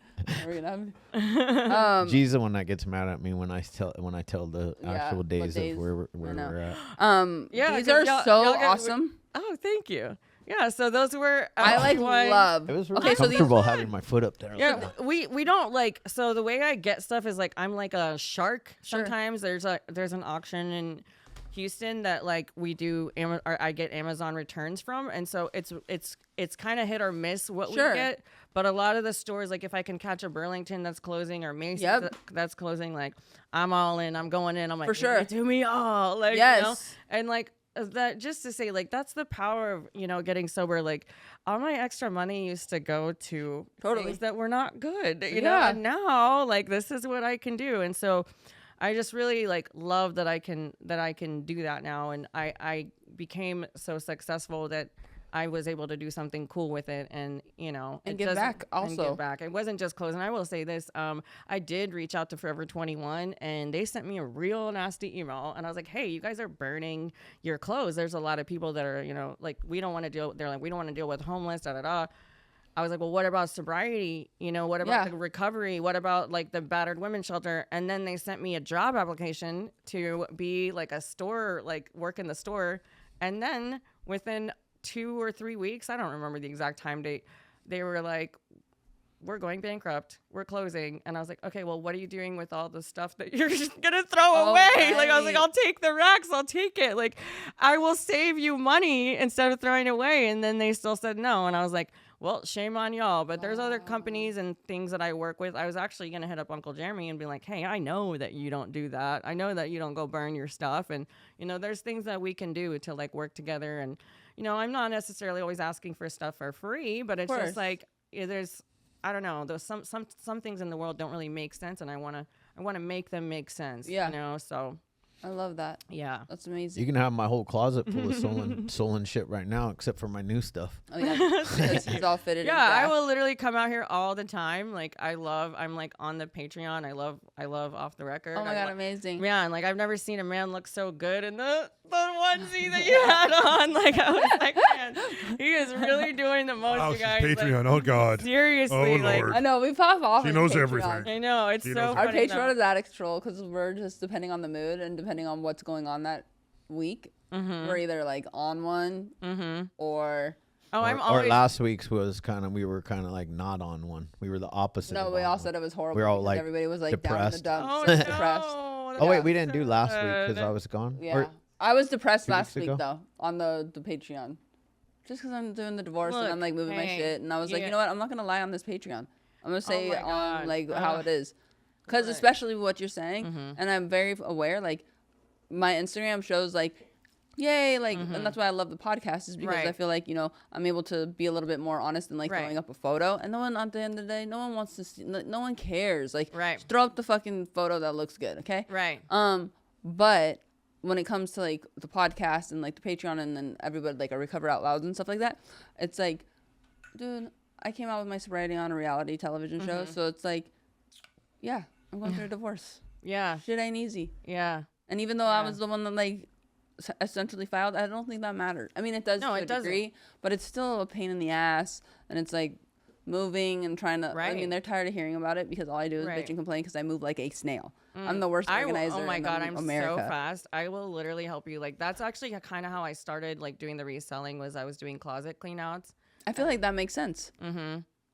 Are we gonna have? G's the one that gets mad at me when I tell the Yeah, actual what days days. of where I we're know. at. Yeah, these 'cause are y'all- so y'all get- awesome. Oh, thank you. Yeah, so those were. I like one- love. It was really Okay, so these. comfortable having my foot up there. Yeah, we don't like. So the way I get stuff is like I'm like a shark. Sure. Sometimes there's an auction in Houston that like we do or I get Amazon returns from, and so it's kind of hit or miss what Sure. we get. But a lot of the stores, like if I can catch a Burlington that's closing or Macy's Yep. that's closing, like I'm all in. I'm going in. I'm like, For sure. do me all. Like, Yes. you know? And like that, just to say, like that's the power of getting sober. Like all my extra money used to go to Totally. things that were not good. You know, Yeah. and now like this is what I can do, and so I just really like love that I can do that now, and I became so successful that I was able to do something cool with it, and And it give doesn't- back and also. give back. It wasn't just clothes, and I will say this: I did reach out to Forever 21, and they sent me a real nasty email, and I was like, "Hey, you guys are burning your clothes. There's a lot of people that are, like we don't want to deal. They're like, we don't want to deal with homeless, da da da." I was like, well, what about sobriety? What about Yeah. the recovery? What about like the battered women's shelter? And then they sent me a job application to be like a store, like work in the store. And then within 2 or 3 weeks, I don't remember the exact time date, they were like, we're going bankrupt. We're closing. And I was like, okay, well, what are you doing with all the stuff that you're just going to throw away? Like, I was like, right. I'll take the racks. I'll take it. Like, I will save you money instead of throwing it away. And then they still said no. And I was like, well, shame on y'all. But there's other companies and things that I work with. I was actually going to hit up Uncle Jeremy and be like, hey, I know that you don't do that. I know that you don't go burn your stuff. And, there's things that we can do to like work together. And, I'm not necessarily always asking for stuff for free, but it's course. just like, there's, I don't know, there's some things in the world don't really make sense. And I want to make them make sense. Yeah. So I love that. yeah. That's amazing. You can have my whole closet full of stolen shit right now, except for my new stuff. Oh yeah, because he's all fitted. Yeah, in. I will literally come out here all the time. Like I'm like on the Patreon. I love Off the Record. Oh my I god, lo- amazing. Yeah, and like I've never seen a man look so good in the onesie that you had on. Like I was like, man, he is really doing the most, Oh, you she's guys. Like, Patreon. Oh God. seriously, Oh, like Lord. I know we pop off. She on knows Patreon. everything. I know it's She so knows Our funny. Patreon is Addicts Troll because we're just depending on the mood and depending on what's going on that week. We're either like on one or Oh, I'm or always. last week's was we were kind of like not on one. We were the opposite. no. of We on all one. said it was horrible. We're all because like everybody was like depressed. down in Oh the dumps, no! depressed. Oh wait, we didn't do last week because sad. I was gone. Yeah, Or- I was depressed 2 last weeks week ago? though on the Patreon, just because I'm doing the divorce and Look, I'm like moving my hey, shit, and I was like, yeah. you know what, I'm not gonna lie on this Patreon. I'm gonna say my it on God. like how Ugh. it is, because Right. especially what you're saying, and I'm very aware. Like my Instagram shows like, yay, like, and that's why I love the podcast is because I Right. feel like I'm able to be a little bit more honest and like Right. throwing up a photo, and no one at the end of the day, no one wants to see, no one cares. Like, Right. just throw up the fucking photo that looks good, okay? Right. But when it comes to like the podcast and like the Patreon and then everybody like I Recover Out Loud and stuff like that, it's like, dude, I came out with my sobriety on a reality television show, so it's like, yeah, I'm going through a divorce. Yeah. Shit ain't easy. Yeah. And even though I was the one that like essentially filed, I don't think that mattered. I mean, it does No, to it a doesn't. degree, but it's still a pain in the ass, and it's like moving and trying to. I Right. mean, they're tired of hearing about it because all I do is Right. bitch and complain because I move like a snail. I'm the worst I will, organizer. oh my in god, I'm America. so fast. I will literally help you. Like that's actually kind of how I started like doing the reselling was I was doing closet clean outs. I feel like that makes sense.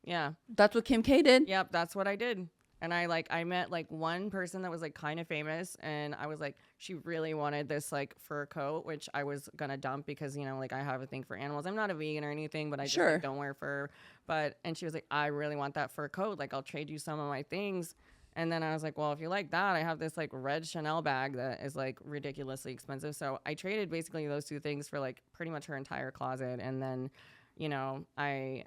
Yeah. That's what Kim K did. Yep, that's what I did. And I met like one person that was like kind of famous, and I was like, she really wanted this like fur coat, which I was gonna dump because, you know, like I have a thing for animals. I'm not a vegan or anything, but I just like, don't wear fur. And she was like, I really want that fur coat. Like, I'll trade you some of my things. And then I was like, well, if you like that, I have this like red Chanel bag that is like ridiculously expensive. So I traded basically those two things for like pretty much her entire closet. And then, you know, I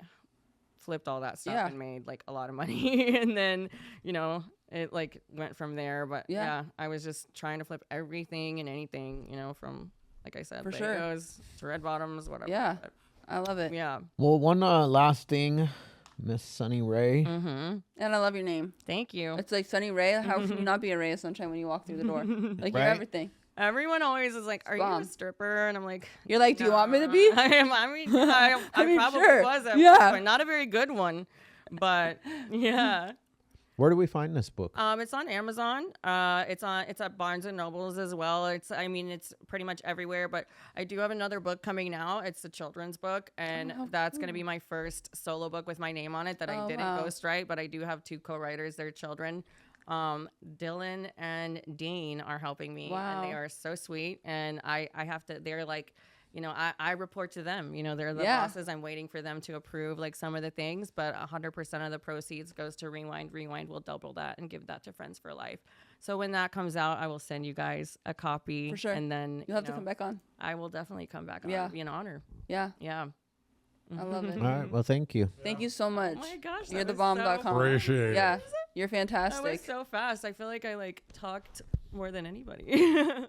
flipped all that stuff and made like a lot of money. And then, you know, it like went from there. But yeah, I was just trying to flip everything and anything, you know, from, like I said, Legos to red bottoms, whatever. Yeah. But, I love it. Yeah. Well, one last thing, Miss Sunnie Ray. And I love your name. Thank you. It's like Sunnie Ray. How can you not be a ray of sunshine when you walk through the door? Like, you're everything. Everyone always is like, "Are you a stripper?" And I'm like, "You're like, do you want me to be?" I am. I mean, I probably was at one point. Not a very good one, but yeah. Where do we find this book? It's on Amazon. It's at Barnes and Nobles as well. It's pretty much everywhere. But I do have another book coming now. It's a children's book, and that's gonna be my first solo book with my name on it that I didn't ghostwrite. But I do have 2 co-writers. They're children. Dylan and Dean are helping me, and they are so sweet. And I have to. They're like, you know, I report to them. You know, they're the bosses. I'm waiting for them to approve like some of the things, but 100% of the proceeds goes to Rewind. Rewind will double that and give that to Friends for Life. So when that comes out, I will send you guys a copy. For sure. And then you'll have to come back on. I will definitely come back on. It'll be an honor. Yeah. Yeah. I love it. All right. Well, thank you. Thank you so much. Oh my gosh. You're the bomb.com. Appreciate it. Yeah. You're fantastic. That was so fast. I feel like I like talked more than anybody.